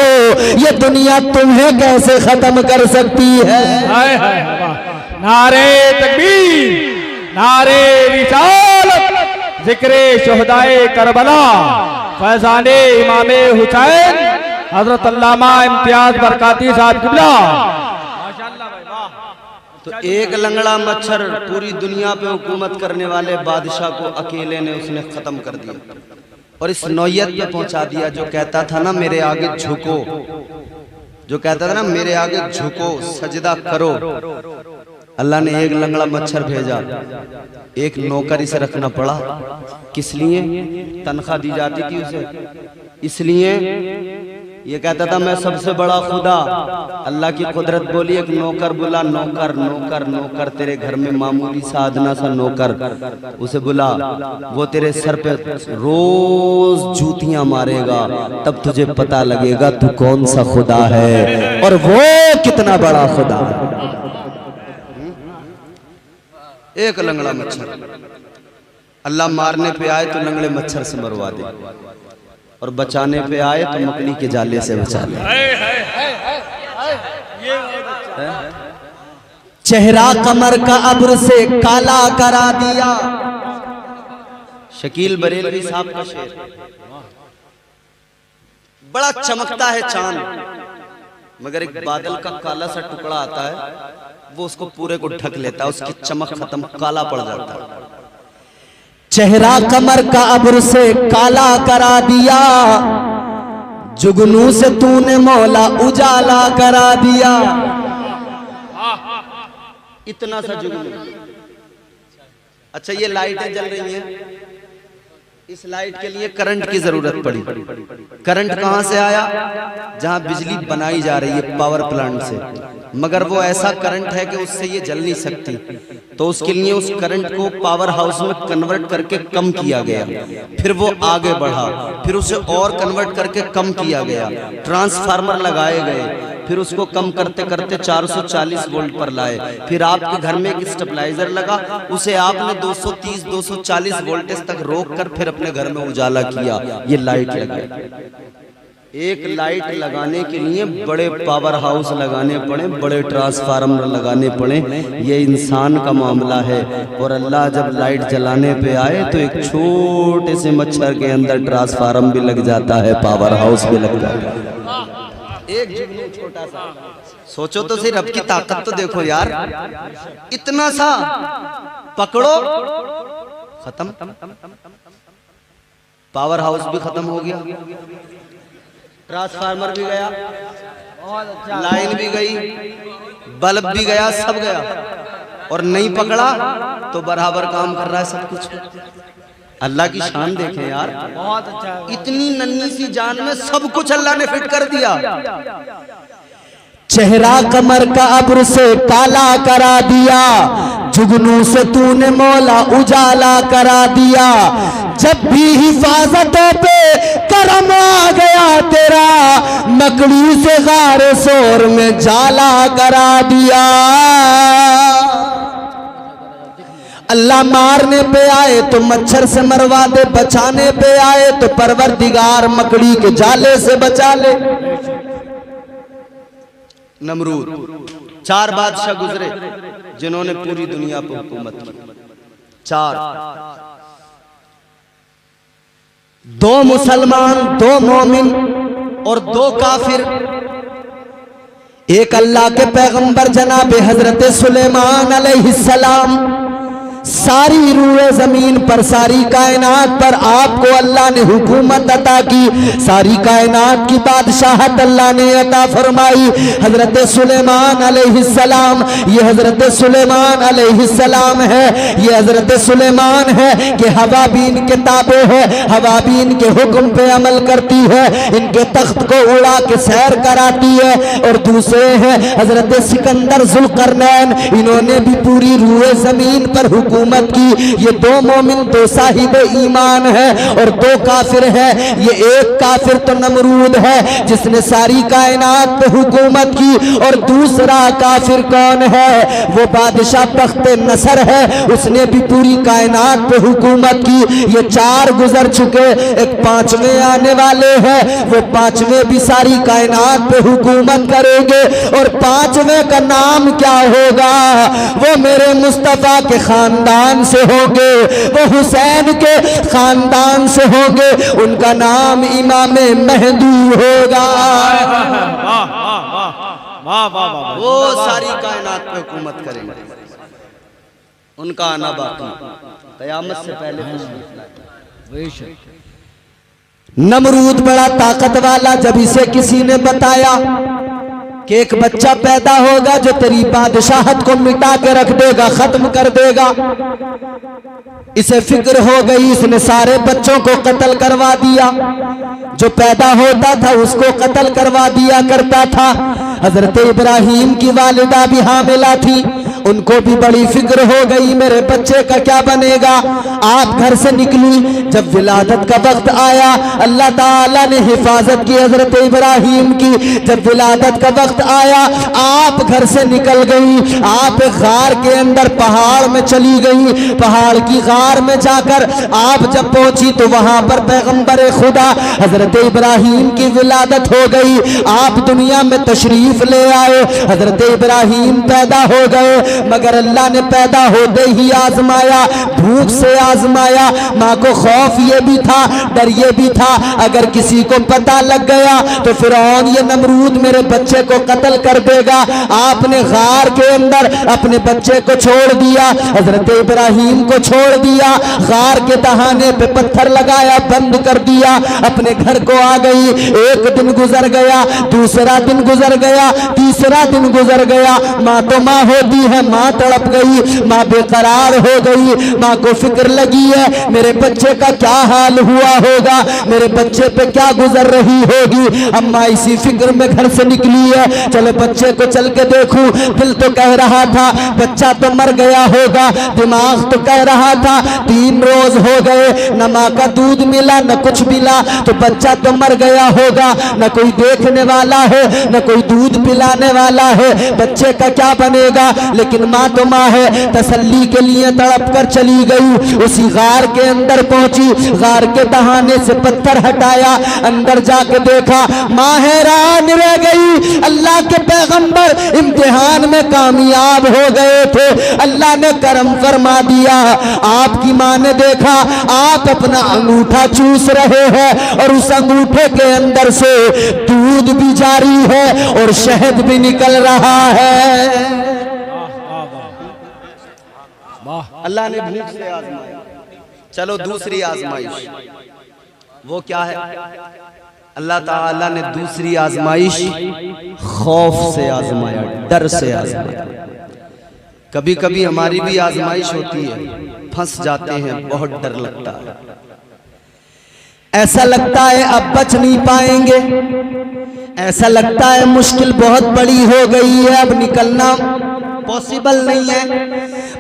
ये दुनिया तुम्हें कैसे खत्म कर सकती है?
नारे तकबीर, नारे रिसालत, जिक्रे शुहदाए करबला, फैजाने इमामे हुसैन, हजरत अल्लामा इम्तियाज बरकाती साहब किबला।
तो एक लंगड़ा मच्छर पूरी दुनिया पे हुकूमत करने वाले बादशाह को अकेले ने उसने खत्म कर दिया और इस नौयत पे पहुंचा दिया। जो कहता था ना मेरे आगे झुको, जो कहता था ना मेरे आगे झुको, सजदा करो, अल्लाह ने एक लंगड़ा मच्छर भेजा, एक नौकर इसे रखना पड़ा। किस लिए? तनख्वाह दी जाती थी उसे, इसलिए ये कहता था मैं सबसे बड़ा खुदा। अल्लाह की कुदरत बोली एक नौकर बुला, नौकर नौकर नौकर, तेरे घर में मामूली सा अदना सा नौकर, उसे बुला, वो तेरे सर पे रोज जूतियां मारेगा, तब तुझे पता लगेगा तू कौन सा खुदा है और वो कितना बड़ा खुदा है। एक लंगड़ा मच्छर, अल्लाह मारने पे आए तो लंगड़े मच्छर से मरवा दे और बचाने पे आए तो मकड़ी के जाले से बचा दे।
चेहरा कमर का अब्र से काला करा दिया।
शकील बरेलवी साहब का शेर, बड़ा चमकता है चांद, मगर एक बादल का काला सा टुकड़ा आता है, वो उसको पूरे को ढक लेता है, उसकी चमक खत्म, काला पड़ जाता है।
चेहरा कमर का अब्र से काला करा दिया, जुगनू से तूने मौला उजाला करा दिया।
इतना सा जुगनू। अच्छा ये लाइटें जल रही हैं, इस लाइट के लिए करंट की जरूरत पड़ी। करंट कहां से आया? जहां बिजली बनाई जा रही है पावर प्लांट से, मगर वो ऐसा करंट है कि उससे ये जल नहीं सकती, तो उसके लिए उस करंट को पावर हाउस में कन्वर्ट करके कम किया गया, फिर वो आगे बढ़ा, फिर उसे और कन्वर्ट करके कम किया गया, ट्रांसफार्मर लगाए गए, फिर उसको कम करते करते 440 वोल्ट पर लाए, फिर आपके घर में एक स्टेबलाइजर लगा, उसे आपने 230 240 वोल्टेज तक रोक कर फिर अपने घर में उजाला किया, ये लाइट लगे। एक लाइट लगाने के लिए बड़े पावर हाउस लगाने पड़े, बड़े ट्रांसफार्मर लगाने पड़े, ये इंसान का मामला है। और अल्लाह जब लाइट जलाने पे आए तो एक छोटे से मच्छर के अंदर ट्रांसफार्मर भी लग जाता है, पावर हाउस भी लग जाता है। एक जुगनू छोटा सा, सोचो तो सही, रब की ताकत तो देखो यार, इतना सा पकड़ो खत्म, पावर हाउस भी खत्म हो गया, ट्रांसफार्मर भी गया, लाइन भी गई, बल्ब भी गया, सब गया, और नहीं पकड़ा तो बराबर काम कर रहा है सब कुछ। अल्लाह की शान देखें यार, बहुत अच्छा, इतनी नन्ही सी जान में सब कुछ अल्लाह ने फिट कर दिया।
चेहरा कमर का अब्र से काला करा दिया, जुगनू से तूने मौला उजाला करा दिया। जब भी हिफाजतों पे करम आ गया तेरा, मकड़ी से गारे शोर में जाला करा दिया। अल्लाह मारने पे आए तो मच्छर से मरवा दे, बचाने पे आए तो परवरदिगार मकड़ी के जाले से बचा ले।
नमरूद, 4 बादशाह गुजरे जिन्होंने पूरी दुनिया पर हुकूमत की, 4,
2 मुसलमान, 2 मोमिन और 2 काफिर। एक अल्लाह के पैगंबर जनाब हजरत सुलेमान अलैहिस्सलाम, सारी रूए जमीन पर, सारी कायनात पर आपको अल्लाह ने हुकूमत अता की, सारी कायनात की बादशाहत अल्लाह ने अता फरमाई। हजरत सुलेमान अलैहिस्सलाम, ये हजरत सुलेमान अलैहिस्सलाम है, ये हजरत सुलेमान है कि हवा भी इनके ताबे है, हवा भी इनके हुक्म पे अमल करती है, इनके तख्त को उड़ा के सैर कराती है। और दूसरे हैं हजरत सिकंदर जुल्करनैन, इन्होंने भी पूरी रूए जमीन पर हुकूमत की। ये 2 मोमिन, 2 साहिब ईमान है और 2 काफिर है। ये एक काफिर तो नमरूद है जिसने सारी कायनात पे हुकूमत की, और दूसरा काफिर कौन है? वो बादशाह बख्ते नसर है, उसने भी पूरी कायनात पे हुकूमत की। ये 4 गुजर चुके, एक 5वें आने वाले हैं, वो 5वें भी सारी कायनात पे हुकूमत करेंगे। और 5वें का नाम क्या होगा? वो मेरे मुस्तफा के खानदान से होंगे, वो हुसैन के खानदान से होंगे, उनका नाम इमाम महदी होगा।
वो सारी कायनात पे हुकूमत करेंगे, उनका आना बाकी, कयामत से पहले तशरीफ।
नमरूद बड़ा ताकत वाला, जब इसे किसी ने बताया कि एक बच्चा पैदा होगा जो तेरी बादशाहत को मिटा के रख देगा, खत्म कर देगा, इसे फिक्र हो गई, इसने सारे बच्चों को कत्ल करवा दिया। जो पैदा होता था उसको कत्ल करवा दिया करता था। हजरत इब्राहीम की वालिदा भी हामिला थी, उनको भी बड़ी फिक्र हो गई मेरे बच्चे का क्या बनेगा। आप घर से निकली, जब विलादत का वक्त आया अल्लाह ताला ने हिफाजत की हजरत इब्राहीम की। जब विलादत का वक्त आया आप घर से निकल गई, आप एक गार के अंदर पहाड़ में चली गई। पहाड़ की गार में जाकर आप जब पहुंची तो वहां पर पैगंबर खुदा हजरत इब्राहीम की विलादत हो गई। आप दुनिया में तशरीफ ले आए, हजरत इब्राहीम पैदा हो गए, मगर अल्लाह ने पैदा होते ही आजमाया, भूख से आजमाया। माँ को खौफ ये भी था, डर ये भी था, अगर किसी को पता लग गया तो फिरौन ये नमरूद मेरे बच्चे को कत्ल कर देगा। आपने गार के अंदर अपने बच्चे को छोड़ दिया, हजरत इब्राहीम को छोड़ दिया, गार के तहाने पे पत्थर लगाया, बंद कर दिया, अपने घर को आ गई। एक दिन गुजर गया, दूसरा दिन गुजर गया, तीसरा दिन गुजर गया। माँ तो माँ होती है, है। माँ तड़प गई, माँ बेकरार हो गई, माँ को फिक्र लगी है मेरे बच्चे का क्या हाल हुआ होगा, मेरे बच्चे पे क्या गुजर रही होगी। अम्मा इसी फिक्र में घर से निकली है, चलो बच्चे को चल के देखूं। दिल तो कह रहा था बच्चा तो मर गया होगा, दिमाग तो कह रहा था 3 रोज हो गए न माँ का दूध मिला न कुछ मिला, तो बच्चा तो मर गया होगा, न कोई देखने वाला है न कोई दूध पिलाने वाला है, बच्चे का क्या बनेगा। लेकिन माँ तो माँ है, तसल्ली के लिए तड़प कर चली गई। उसी गार के अंदर पहुंची, गार के दहाने से पत्थर हटाया, अंदर जाके देखा माँ हैरान रह गई। अल्लाह के पैगंबर इम्तिहान में कामयाब हो गए थे, अल्लाह ने करम फरमा दिया। आपकी माँ ने देखा आप अपना अंगूठा चूस रहे हैं और उस अंगूठे के अंदर से दूध भी जारी है और शहद भी निकल रहा है।
अल्लाह ने भूख से आजमाया। चलो दूसरी आजमाइश, वो क्या है? अल्लाह ताला ने दूसरी आजमाइश खौफ से आजमाया, डर से आजमाया। कभी कभी हमारी भी आजमाइश होती है, फंस जाते हैं, बहुत डर लगता है,
ऐसा लगता है अब बच नहीं पाएंगे, ऐसा लगता है मुश्किल बहुत बड़ी हो गई है, अब निकलना पॉसिबल नहीं है।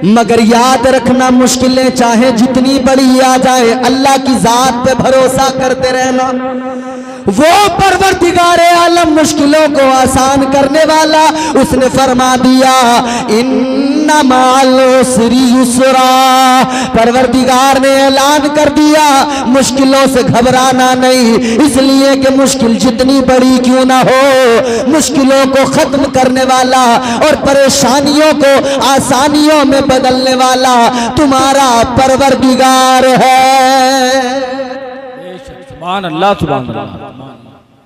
मगर याद रखना मुश्किलें चाहे जितनी बड़ी आ जाए, अल्लाह की जात पे भरोसा करते रहना। वो परवरदिगारे आलम मुश्किलों को आसान करने वाला, उसने फरमा दिया इन्ना माल उस्री युस्रा। परवरदिगार ने ऐलान कर दिया मुश्किलों से घबराना नहीं, इसलिए कि मुश्किल जितनी बड़ी क्यों ना हो, मुश्किलों को खत्म करने वाला और परेशानियों को आसानियों में बदलने वाला तुम्हारा परवरदिगार है।
सुभान अल्लाह, सुभान अल्लाह।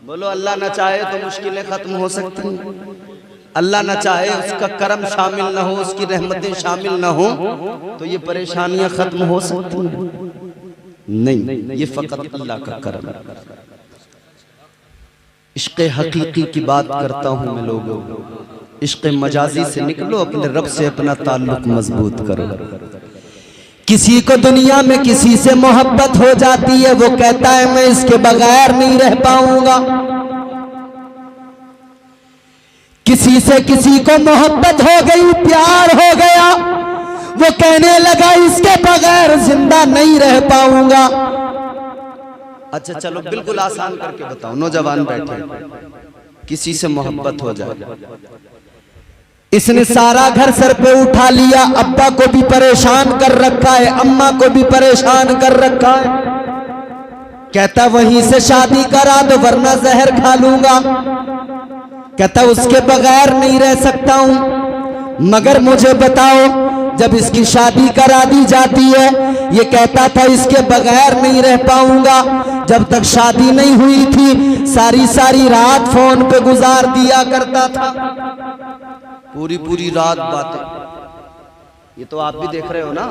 बोलो अल्लाह न चाहे तो मुश्किलें खत्म हो सकती हैं, अल्लाह न चाहे उसका करम शामिल न हो, उसकी रहमतें शामिल न हो, तो ये परेशानियां खत्म हो सकती हैं? नहीं, ये फकत अल्लाह का करम है। इश्क़ हकीकी की बात करता हूं मैं लोगों, इश्क़ मजाजी से निकलो, अपने रब से अपना ताल्लुक मजबूत करो।
किसी को दुनिया में किसी से मोहब्बत हो जाती है, वो कहता है मैं इसके बगैर नहीं रह पाऊंगा। किसी से किसी को मोहब्बत हो गई, प्यार हो गया, वो कहने लगा इसके बगैर जिंदा नहीं रह पाऊंगा।
अच्छा चलो बिल्कुल आसान करके बताओ, नौजवान बैठे, किसी से मोहब्बत हो जाए,
इसने सारा घर सर पे उठा लिया, अब्बा को भी परेशान कर रखा है, अम्मा को भी परेशान कर रखा है, कहता वहीं से शादी करा दो वरना जहर खा लूंगा, कहता उसके बगैर नहीं रह सकता हूं। मगर मुझे बताओ जब इसकी शादी करा दी जाती है, ये कहता था इसके बगैर नहीं रह पाऊंगा। जब तक शादी नहीं हुई थी सारी सारी रात फोन पे गुजार दिया करता था,
पूरी पूरी रात बातें। ये तो आप भी देख रहे हो ना,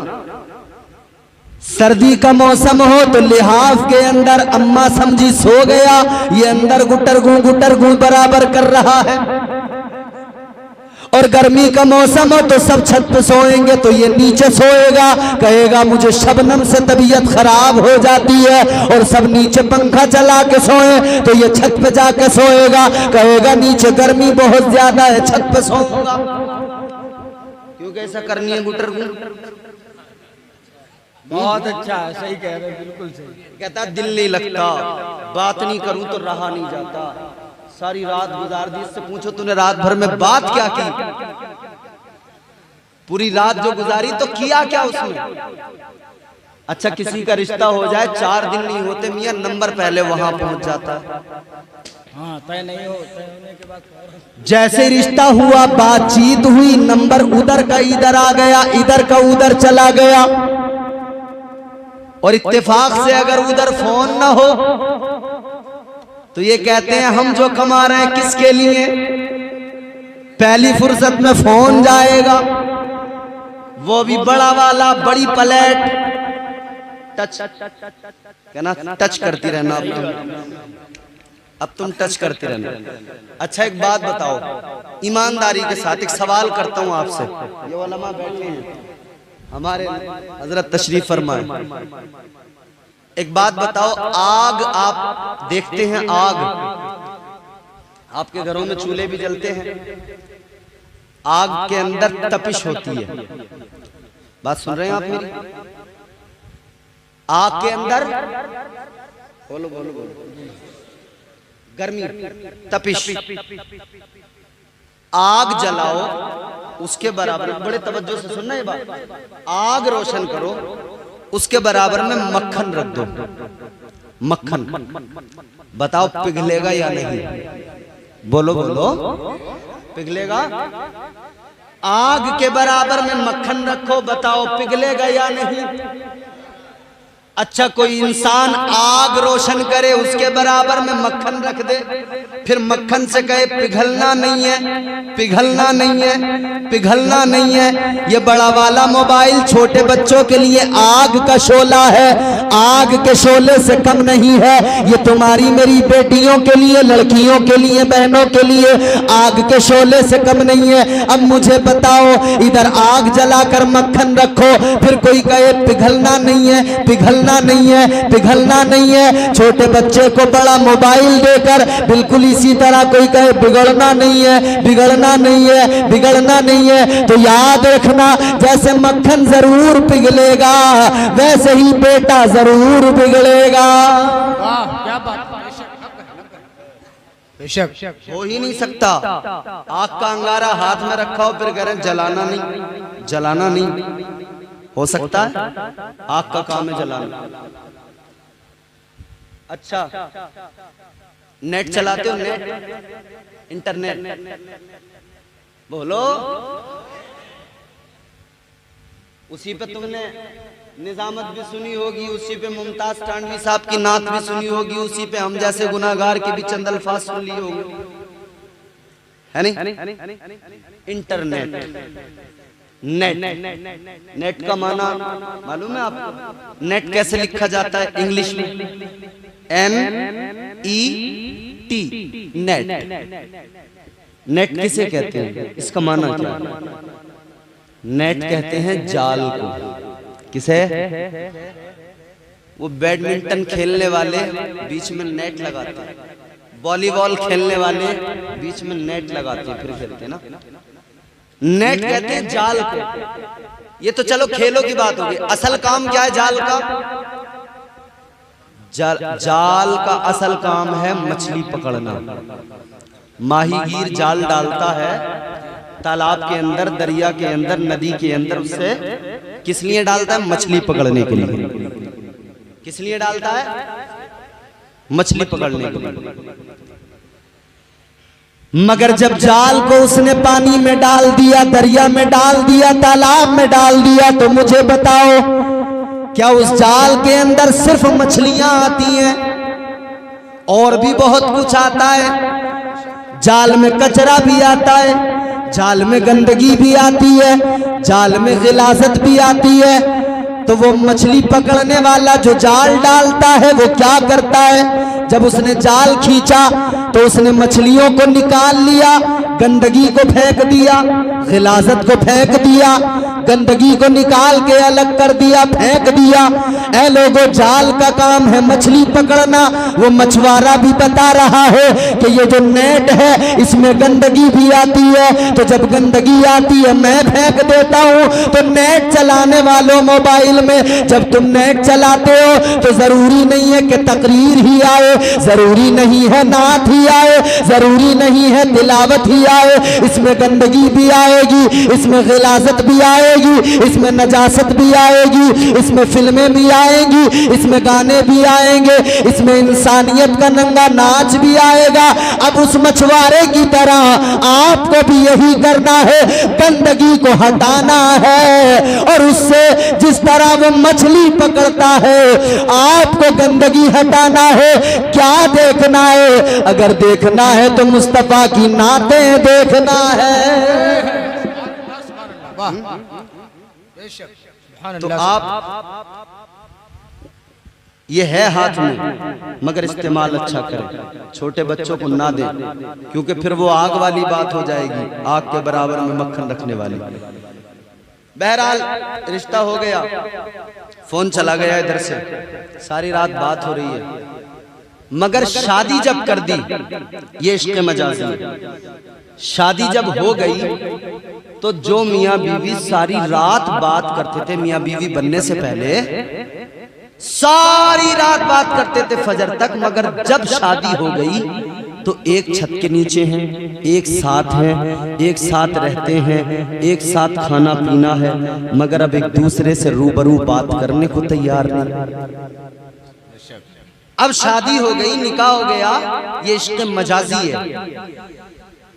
सर्दी का मौसम हो तो लिहाफ के अंदर अम्मा समझी सो गया, ये अंदर गुटर गूं बराबर कर रहा है। और गर्मी का मौसम हो तो सब छत पे सोएंगे, तो ये नीचे सोएगा, कहेगा मुझे शबनम से तबीयत खराब हो जाती है, और सब नीचे पंखा चला के सोए, तो ये छत पे जाके सोएगा, कहेगा नीचे गर्मी बहुत ज्यादा है छत पे सोऊंगा।
क्योंकि ऐसा करनी है गुटर गूं।
बहुत अच्छा है, सही कह रहे हैं, बिल्कुल सही।
कहता दिल नहीं लगता, बात नहीं करूं तो रहा नहीं जाता, सारी रात गुजार दी। इससे पूछो तूने रात भर में बात क्या की, पूरी रात जो गुजारी तो किया क्या उसमें। अच्छा किसी का रिश्ता हो जाए, 4 दिन नहीं होते मियां नंबर पहले वहां पहुंच जाता है।
हाँ, तय नहीं हो, तय होने के बाद
जैसे रिश्ता हुआ, बातचीत हुई, नंबर उधर का इधर आ गया, इधर का उधर चला गया,
और इत्तेफाक से अगर उधर फोन ना हो तो ये कहते हैं हम जो कमा रहे हैं किसके लिए,
पहली फुर्सत में फोन जाएगा,
वो भी बड़ा वाला, बड़ी प्लेट, टच कहना, टच करती रहना। अब तुम टच करते रहना। अच्छा एक बात बताओ, ईमानदारी के साथ एक सवाल करता हूं आपसे, ये उलमा बैठे हैं हमारे, हजरत तशरीफ फरमाए, एक बात बताओ, आग आप देखते हैं, आग आपके घरों में चूल्हे भी जलते हैं, आग के अंदर तपिश होती है, बात सुन रहे हैं आप मेरी? आग के अंदर बोलो बोलो बोलो, गर्मी, तपिश, आग जलाओ उसके बराबर, बड़े तवज्जो से सुनना ये बात, आग रोशन करो उसके बराबर में मक्खन रख दो, मक्खन, बताओ पिघलेगा या नहीं? बोलो बोलो, पिघलेगा? आग के बराबर में मक्खन रखो, बताओ पिघलेगा या नहीं? अच्छा कोई इंसान आग रोशन करे उसके बराबर में मक्खन रख दे, फिर मक्खन से कहे पिघलना नहीं है, पिघलना नहीं है, पिघलना नहीं है। ये बड़ा वाला मोबाइल छोटे बच्चों के लिए आग का शोला है, आग के शोले से कम नहीं है। ये तुम्हारी मेरी बेटियों के लिए, लड़कियों के लिए, बहनों के लिए आग के शोले से कम नहीं है। अब मुझे बताओ, इधर आग जलाकर मक्खन रखो, फिर कोई कहे पिघलना नहीं है, पिघलना नहीं है, पिघलना नहीं है। छोटे बच्चे को बड़ा मोबाइल देकर बिल्कुल इसी तरह कोई कहे बिगड़ना नहीं है, बिगड़ना नहीं है, बिगड़ना नहीं है। तो याद रखना, जैसे मक्खन जरूर पिघलेगा वैसे ही बेटा जरूर बिगड़ेगा।
वाह क्या बात, बेशक
हो ही नहीं सकता। आग का अंगारा हाथ में रखा हो फिर कह रहे जलाना नहीं, जलाना नहीं हो सकता है? आग का काम है जलाना। अच्छा नेट चलाते हो, नेट, इंटरनेट, बोलो, उसी पे तुमने निजामत भी सुनी होगी, उसी पे मुमताज टांडवी साहब की नात भी सुनी होगी, उसी पे हम जैसे गुनाहगार के भी चंद अल्फाज सुन लिए होंगे, है नहीं? इंटरनेट, नेट, नेट का माना मालूम है आपको? नेट कैसे लिखा जाता है इंग्लिश में? NET, net. नेट किसे कहते हैं? इसका माना क्या है? नेट कहते हैं जाल को। किसे? वो बैडमिंटन खेलने वाले बीच में नेट लगाते हैं, वॉलीबॉल खेलने वाले बीच में नेट लगाते हैं, फिर खेलते हैं ना। नेट कहते हैं जाल को। ये तो चलो खेलों की बात होगी, असल काम क्या है जाल का? जाल का असल काम है मछली पकड़ना। माहीगीर जाल डालता है तालाब के अंदर, दरिया के अंदर, नदी के अंदर, उससे किस लिए डालता है? मछली पकड़ने के लिए। किस लिए डालता है? मछली पकड़ने के लिए।
मगर जब जाल को उसने पानी में डाल दिया, दरिया में डाल दिया, तालाब में डाल दिया, तो मुझे बताओ क्या उस जाल के अंदर सिर्फ मछलियां आती हैं? और भी बहुत कुछ आता है। जाल में कचरा भी आता है, जाल में गंदगी भी आती है, जाल में गिलाजत भी आती है। तो वो मछली पकड़ने वाला जो जाल डालता है वो क्या करता है? जब उसने जाल खींचा तो उसने मछलियों को निकाल लिया, गंदगी को फेंक दिया, गिलाजत को फेंक दिया, गंदगी को निकाल के अलग कर दिया, फेंक दिया। ऐ लोगों, जाल का काम है मछली पकड़ना। वो मछुआरा भी बता रहा है कि ये जो नेट है इसमें गंदगी भी आती है, तो जब गंदगी आती है मैं फेंक देता हूँ। तो नेट चलाने वालों, मोबाइल में जब तुम नेट चलाते हो तो जरूरी नहीं है कि तकरीर ही आए, जरूरी नहीं है नात ही आए, जरूरी नहीं है तिलावत ही आए। इसमें गंदगी भी आएगी, इसमें गिलाजत भी आएगी, इसमें नजासत भी आएगी, इसमें फिल्में भी आएंगी, इसमें गाने भी आएंगे, इसमें इंसानियत का नंगा नाच भी आएगा। अब उस मछुआरे की तरह आपको भी यही करना है, गंदगी को हटाना है। और उससे जिस तरह वो मछली पकड़ता है आपको गंदगी हटाना है। क्या देखना है? अगर देखना है तो मुस्तफा की नातें देखना है।
तो आप ये है हाथ में, मगर इस्तेमाल अच्छा करें। छोटे बच्चों को ना दें, क्योंकि फिर वो आग वाली बात हो जाएगी, आग के बराबर में मक्खन रखने वाली। बहरहाल रिश्ता हो गया, फोन चला गया इधर से, सारी रात बात हो रही है, मगर शादी जब कर दी, ये इश्क़ मजाज़ी है। शादी जब हो गई तो जो मियाँ बीवी सारी रात बात करते थे, मियाँ बीवी बनने से पहले सारी रात बात करते थे फजर तक, मगर जब शादी हो गई तो एक छत के नीचे हैं, एक साथ हैं, एक साथ रहते हैं, एक साथ खाना पीना है, मगर अब एक दूसरे से रूबरू बात करने को तैयार नहीं। अब शादी हो गई, निकाह हो गया, ये इश्क़ मजाजी है।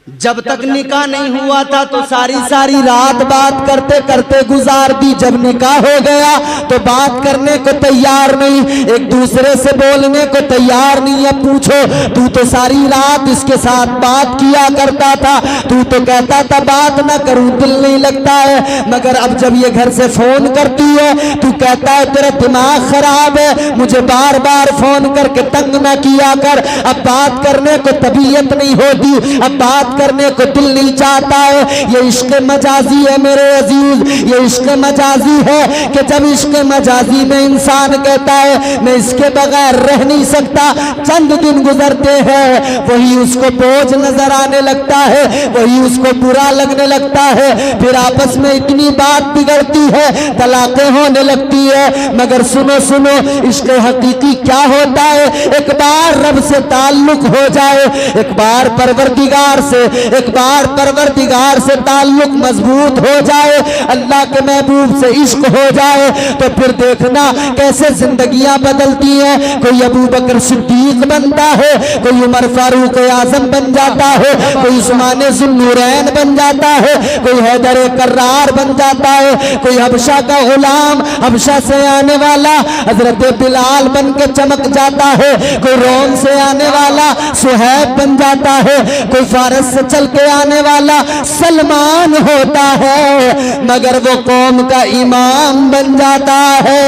जब तक निकाह नहीं हुआ था तो सारी सारी रात बात करते करते गुजार दी। जब निकाह हो गया तो बात करने को तैयार नहीं, एक दूसरे से बोलने को तैयार नहीं है। पूछो, तू तो सारी रात इसके साथ बात किया करता था, तू तो कहता था बात ना करूं दिल नहीं लगता है, मगर अब जब ये घर से फोन करती है तू कहता है तेरा दिमाग खराब है, मुझे बार बार फोन करके तंग ना किया कर। अब बात करने को तबीयत नहीं होती, अब बात करने को दिल नहीं चाहता है। ये इश्क़ मजाजी है मेरे अजीज, ये इश्क़ मजाजी है कि जब इश्क़ मजाजी में इंसान कहता है मैं इसके बगैर रह नहीं सकता, चंद दिन गुजरते हैं वही उसको बोझ नजर आने लगता है, वही उसको बुरा लगने लगता है, फिर आपस में इतनी बात बिगड़ती है, तलाक़ें होने लगती है। मगर सुनो सुनो, इश्क़ हकीकी क्या होता है? एक बार रब से ताल्लुक हो जाए, एक बार परवरदिगार से, एक बार परवरदिगार से ताल्लुक मजबूत हो जाए, अल्लाह के महबूब से इश्क हो जाए, तो फिर देखना कैसे जिंदगियां बदलती हैं। कोई अबू बकर सिद्दीक बनता है, कोई उमर फारूक आजम बन जाता है, कोई उस्मान ज़ुन्नूरैन बन जाता है, कोई हैदर कर्रार बन जाता है, कोई हबशा का गुलाम, हबशा से आने वाला हजरत बिलाल बन के चमक जाता है, कोई रोम से आने वाला सुहैब बन जाता है, कोई फारस से चल के आने वाला सलमान होता है, मगर वो कौम का इमाम बन जाता है।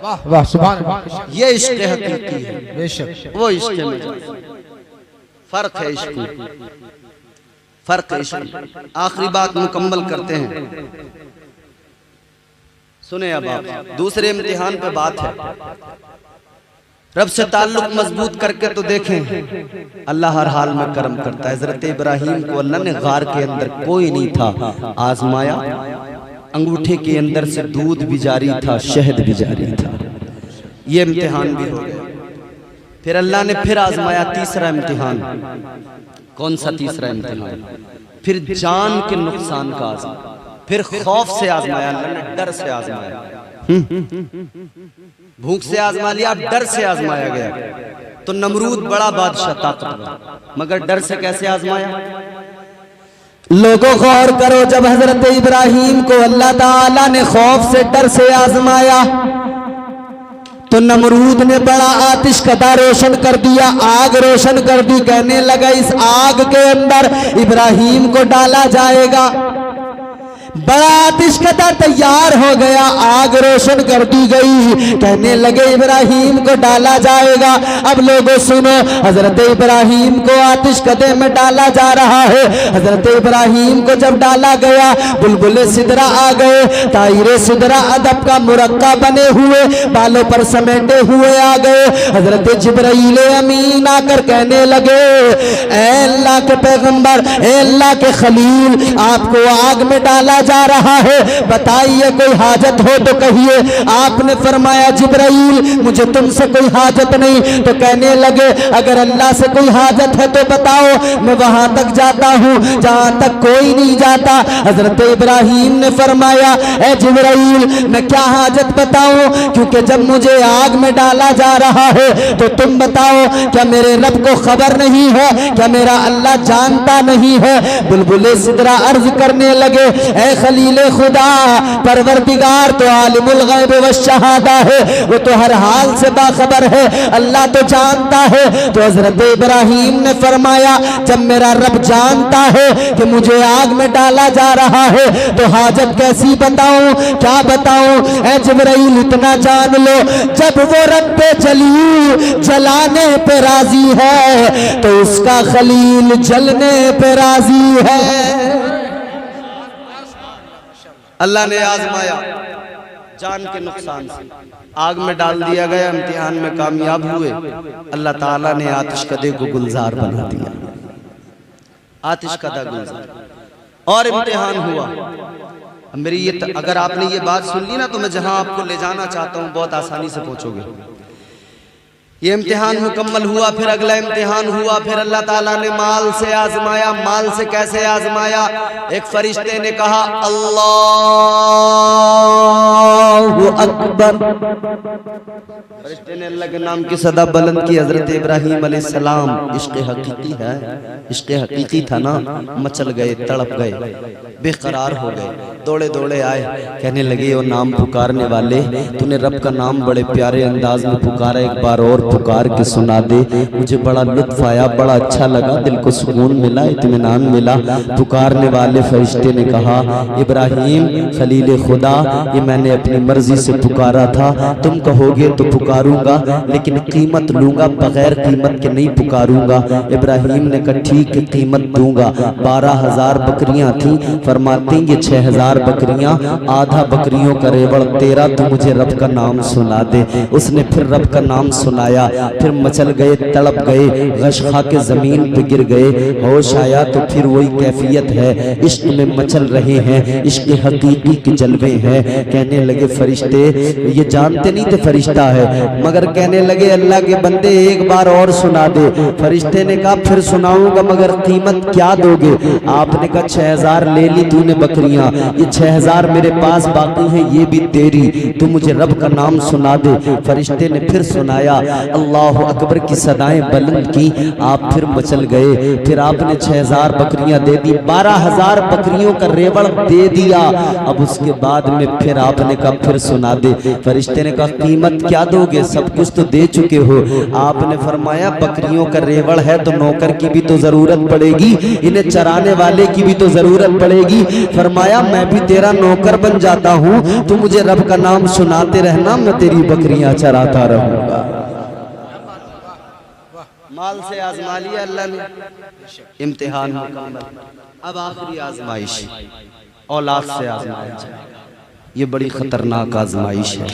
वाह वाह सुभान अल्लाह।
ये इश्क़ हकीकी है,
बेशक
वो इश्क़ मजाजी। फर्क है इश्क़ में, फर्क है इश्क़ में। आखिरी बात मुकम्मल करते हैं, सुने अब आप। दूसरे इम्तिहान पे बात है, रब से ताल्लुक मजबूत करके तो देखें, अल्लाह हर हाल में करम करता है। हज़रत इब्राहीम को अल्लाह ने गार के अंदर कोई नहीं था, आजमाया, अंगूठे के अंदर से दूध भी जारी था, शहद भी जारी था, ये इम्तिहान भी हो गया। फिर अल्लाह ने फिर आजमाया, तीसरा इम्तिहान। कौन सा तीसरा इम्तिहान? फिर जान के नुकसान का आजमाया, फिर खौफ से आजमाया, अल्लाह ने डर से आजमाया। भूख से आजमा लिया, डर से आजमाया गया। तो नमरूद बड़ा बादशाह ताकतवर, मगर डर से कैसे आजमाया?
लोगों गौर करो, जब हजरत इब्राहीम को अल्लाह ताला ने खौफ से, डर से आजमाया तो नमरूद ने बड़ा आतिश कदा रोशन कर दिया, आग रोशन कर दी। कहने लगा इस आग के अंदर इब्राहीम को डाला जाएगा। बड़ा आतिशकदा तैयार हो गया, आग रोशन कर दी गई। कहने लगे इब्राहीम को डाला जाएगा। अब लोगों सुनो, हजरत इब्राहीम को आतिशकदे में डाला जा रहा है। हजरत इब्राहीम को जब डाला गया, बुलबुले सिदरा आ गए, तायरे सिदरा अदब का मुरक्का बने हुए, बालों पर समेटे हुए आ गए। हजरत जिब्राईल अमीन आकर कहने लगे, ऐ अल्लाह के पैगंबर, ऐ अल्लाह के खलील, आपको आग में डाला जा रहा है, बताइए कोई हाजत हो तो कहिए। आपने फरमाया जिब्राईल मुझे तुमसे कोई हाजत नहीं। तो कहने लगे अगर अल्लाह से कोई हाजत है तो बताओ, मैं वहां तक जाता हूं जहां तक कोई नहीं जाता। हजरत इब्राहीम ने फरमाया ए जिब्राईल मैं क्या हाजत बताऊं, क्योंकि जब मुझे आग में डाला जा रहा है तो तुम बताओ क्या मेरे रब को खबर नहीं है, क्या मेरा अल्लाह जानता नहीं है। बुलबुले सिदरा अर्ज करने लगे ए ए खलील खुदा, परवरदिगार तो आलिमुल गैब व शहादा है, वो तो हर हाल से बाखबर है, अल्लाह तो जानता है। तो हजरत इब्राहिम ने फरमाया जब मेरा रब जानता है कि मुझे आग में डाला जा रहा है तो हाजत कैसी बताऊं, क्या बताऊं। ए जिब्राइल इतना जान लो, जब वो रब पे जली जलाने पे राजी है तो उसका खलील जलने पे राजी है।
अल्लाह ने आजमाया जान के नुकसान से, आग में डाल दिया गया, इम्तिहान में कामयाब हुए, अल्लाह ताला ने आतिशकदे को गुलजार बना दिया, आतिशकदा गुलजार, और इम्तिहान हुआ। मेरी ये अगर आपने ये बात सुन ली ना तो मैं जहां आपको ले जाना चाहता हूं बहुत आसानी से पहुंचोगे। ये इम्तिहान मुकम्मल हुआ, फिर अगला इम्तिहान हुआ, फिर अल्लाह ताला ने माल से आजमाया। माल से कैसे आजमाया? एक फरिश्ते ने कहा अल्लाहु अकबर, फरिश्ते ने अल्लाह के नाम की सदा बुलंद की। हजरत इब्राहिम अलैहिस्सलाम, इश्क हकीकी है, इश्क हकीकी था ना, मचल गए, तड़प गए, बेकरार हो गए, दौड़े दौड़े आए, कहने लगे ओ नाम पुकारने वाले, तूने रब का नाम बड़े प्यारे अंदाज में पुकारा, एक बार और पुकार के सुना दे। मुझे बड़ा लुत्फ आया, बड़ा अच्छा लगा, दिल को सुकून मिला, इत्मीनान मिला। पुकारने वाले फरिश्ते ने कहा इब्राहिम खलील खुदा, ये मैंने अपनी मर्जी से पुकारा था, तुम कहोगे तो पुकारूंगा, लेकिन कीमत लूंगा, बगैर कीमत के नहीं पुकारूंगा। इब्राहिम ने कहा ठीक है, कीमत दूंगा। 12,000 बकरियां थी, फरमाते हैं 6,000 बकरियां, आधा बकरियों का रेवड़ तेरा, तो मुझे रब का नाम सुना दे। उसने फिर रब का नाम सुनाया, फिर मचल गए, तड़प गए, गश खा के जमीन पे गिर गए, होश आया तो फिर वही कैफियत है, इश्क में मचल रहे हैं, इश्क हकीकी के जलवे हैं। कहने लगे फरिश्ते, ये जानते नहीं थे फरिश्ता है, मगर कहने लगे अल्लाह के बंदे एक बार और सुना दे। फरिश्ते ने कहा फिर सुनाऊंगा, मगर कीमत क्या दोगे? आपने कहा 6,000 ले ली तूने बकरियां, ये 6,000 मेरे पास बाकी हैं, ये भी तेरी, तू मुझे रब का नाम सुना दे। फरिश्ते ने फिर सुनाया, अल्लाह अकबर की सदाएं बुलंद की, आप फिर मचल गए, फिर आपने 6,000 बकरियां दे दी, 12,000 बकरियों का रेवड़ दे दिया। अब उसके बाद में फिर आपने कहा फिर सुना दे। फरिश्ते ने कहा कीमत क्या दोगे? सब कुछ तो दे चुके हो। आपने फरमाया बकरियों का रेवड़ है तो नौकर की भी तो जरूरत पड़ेगी, इन्हें चराने वाले की भी तो जरूरत पड़ेगी। फरमाया मैं भी तेरा नौकर बन जाता हूँ, तू मुझे रब का नाम सुनाते रहना, मैं तेरी बकरियां चराता रहूंगा। माल से आजमा लिया अल्लाह ने, इम्तिहान मुकम्मल। अब आखिरी आजमाइश औलाद से आजमाया जाएगा, ये बड़ी खतरनाक आजमाइश है।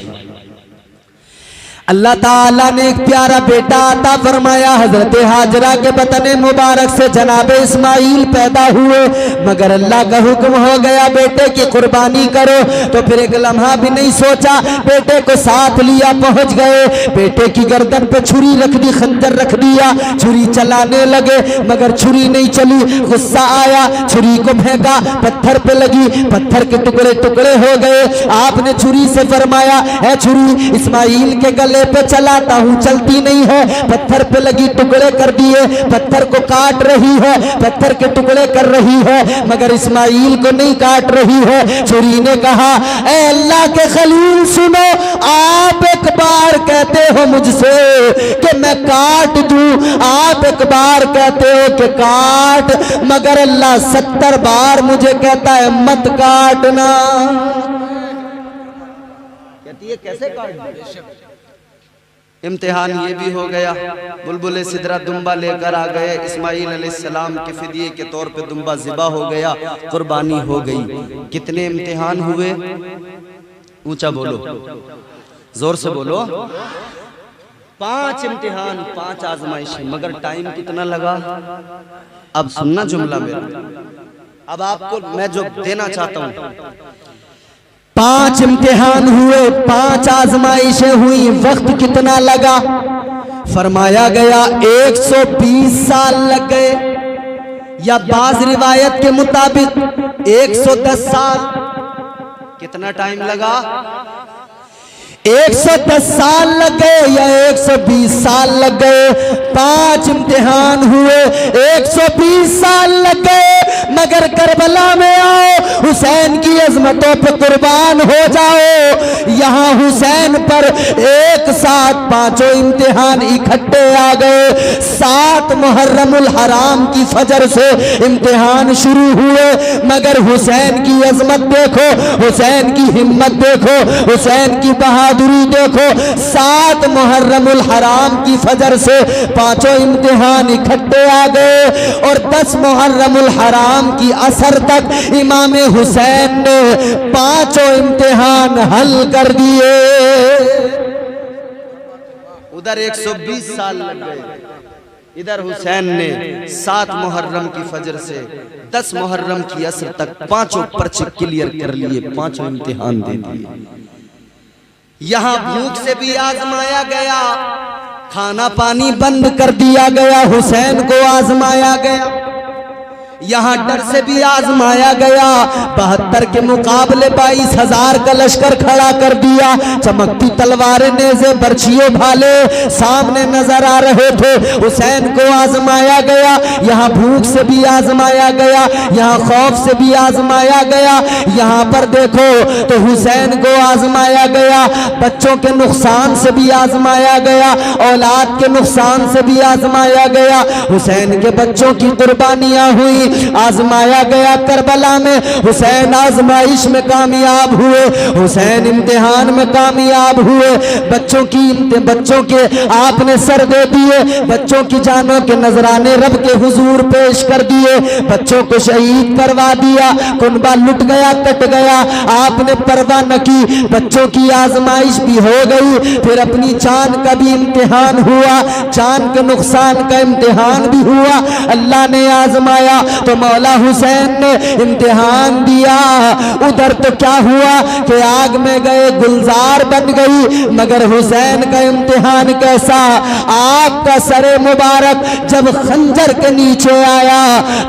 अल्लाह ताला ने एक प्यारा बेटा अता फरमाया। हजरत हाजरा के बतन मुबारक से जनाब इस्माइल पैदा हुए, मगर अल्लाह का हुक्म हो गया बेटे की कुर्बानी करो। तो फिर एक लम्हा भी नहीं सोचा, बेटे को साथ लिया, पहुंच गए, बेटे की गर्दन पे छुरी रख दी, खंजर रख दिया, छुरी चलाने लगे, मगर छुरी नहीं चली। गुस्सा आया, छुरी को फेंका, पत्थर पे लगी, पत्थर के टुकड़े टुकड़े हो गए। आपने छुरी से फरमाया है छुरी इस्माइल के गले पे चलाता हूँ, चलती नहीं है, पत्थर पे लगी, टुकड़े कर दिए, पत्थर को काट रही है, पत्थर के टुकड़े कर रही है, मगर इस्माइल को नहीं काट रही है। छुरी ने कहा ऐ अल्लाह के खलील सुनो, आप एक बार कहते हो मुझसे कि मैं काट दूं, आप एक बार कहते हो कि काट, मगर अल्लाह 70 बार मुझे कहता है मत काटना। कहती है कैसे काट दूं? इम्तिहान ये भी हो गया, बुलबुल सिदरा दुम्बा लेकर आ गए, इस्माइल अलैहिस्सलाम के फिदिये के तौर पे दुम्बा ज़िबा हो गया, कुर्बानी हो गई। कितने इम्तिहान हुए? ऊंचा बोलो, जोर से बोलो। 5 इम्तिहान, 5 आजमाइश, मगर टाइम कितना लगा? अब सुनना जुमला मेरा, अब आपको मैं जो देना चाहता हूँ। 5 इम्तिहान हुए, 5 आजमाइशें हुई, वक्त कितना लगा? फरमाया गया 120 साल लग गए, या बाज रिवायत के मुताबिक 110 साल। कितना टाइम लगा? 110 साल लग गए या 120 साल लग गए। 5 इम्तिहान हुए, 120 साल लग गए, मगर करबला में आओ, हुसैन की अजमतों पर कुर्बान हो जाओ। यहाँ हुसैन पर एक साथ पांचों इम्तिहान इकट्ठे आ गए। 7 मुहर्रमुल हराम की फजर से इम्तिहान शुरू हुए, मगर हुसैन की अजमत देखो, हुसैन की हिम्मत देखो, हुसैन की बहादुरी देखो। 7 मुहर्रमुल हराम की फजर से पांचों इम्तिहान इकट्ठे आ गए और 10 मुहर्रमुल हराम की असर तक इमाम हुसैन ने पांचों इम्तिहान हल कर दिए।
उधर 120 साल लग गए, इधर हुसैन ने 7 मुहर्रम की फजर से 10 मुहर्रम की असर तक पांचों पर्चे क्लियर कर लिए, पांचों इम्तिहान दे दिए। यहां भूख से भी आजमाया गया, खाना पानी बंद कर दिया गया, हुसैन को आजमाया गया। यहाँ डर से भी आजमाया गया, 72 के मुकाबले 22,000 का लश्कर खड़ा कर दिया। चमकती तलवारें, नेज़े, बर्छियों, भाले सामने नजर आ रहे थे। हुसैन को आजमाया गया, यहाँ भूख से भी आजमाया गया, यहाँ खौफ से भी आजमाया गया। यहाँ पर देखो तो हुसैन को आजमाया गया, बच्चों के नुकसान से भी आजमाया गया, औलाद के नुकसान से भी आजमाया गया। हुसैन के बच्चों की कुर्बानियां हुई, आजमाया गया। करबला में हुसैन आजमाइश में कामयाब हुए, हुसैन इम्तिहान में कामयाब हुए। बच्चों के आपने सर दे दिए, बच्चों की जानों के नजराने रब के हुजूर पेश कर दिए, बच्चों को शहीद करवा दिया। कुनबा लुट गया, कट गया, आपने परवाह न की। बच्चों की आजमाइश भी हो गई, फिर अपनी जान का भी इम्तिहान हुआ, जान के नुकसान का इम्तिहान भी हुआ। अल्लाह ने आजमाया तो मौला हुसैन ने इम्तिहान दिया। उधर तो क्या हुआ कि आग में गए गुलजार बन गई, मगर हुसैन का इम्तिहान कैसा। आग का सरे मुबारक जब खंजर के नीचे आया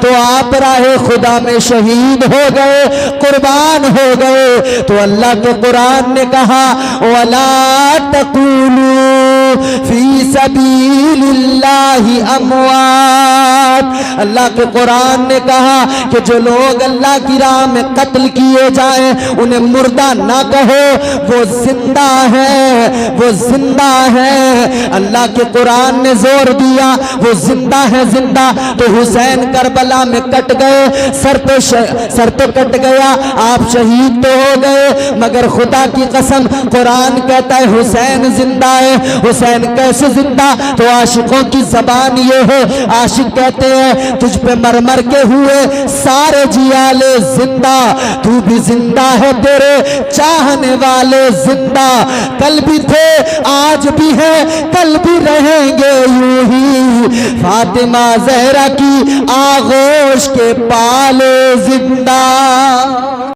तो आप राहे खुदा में शहीद हो गए, कुर्बान हो गए। तो अल्लाह के कुरान ने कहा, वला तक़ूलू फी सबीलिल्लाहि अमवात। अल्लाह के कुरान ने कहा कि जो लोग अल्लाह की राह में कत्ल किए जाएं उन्हें मुर्दा ना कहो, वो जिंदा है, वो जिंदा है। अल्लाह के कुरान ने जोर दिया वो जिंदा है, जिंदा। तो हुसैन करबला में कट गए, सर तो कट गया, आप शहीद तो हो गए, मगर खुदा की कसम कुरान कहता है हुसैन जिंदा है। हुसैन कैसे जिंदा? तो आशिकों की जबान ये है, आशिक कहते हैं तुझ पे मर मर के हुए सारे जियाले जिंदा, तू भी जिंदा है, तेरे चाहने वाले जिंदा। कल भी थे, आज भी है, कल भी रहेंगे यूं ही। फातिमा जहरा की आगोश के पाले जिंदा।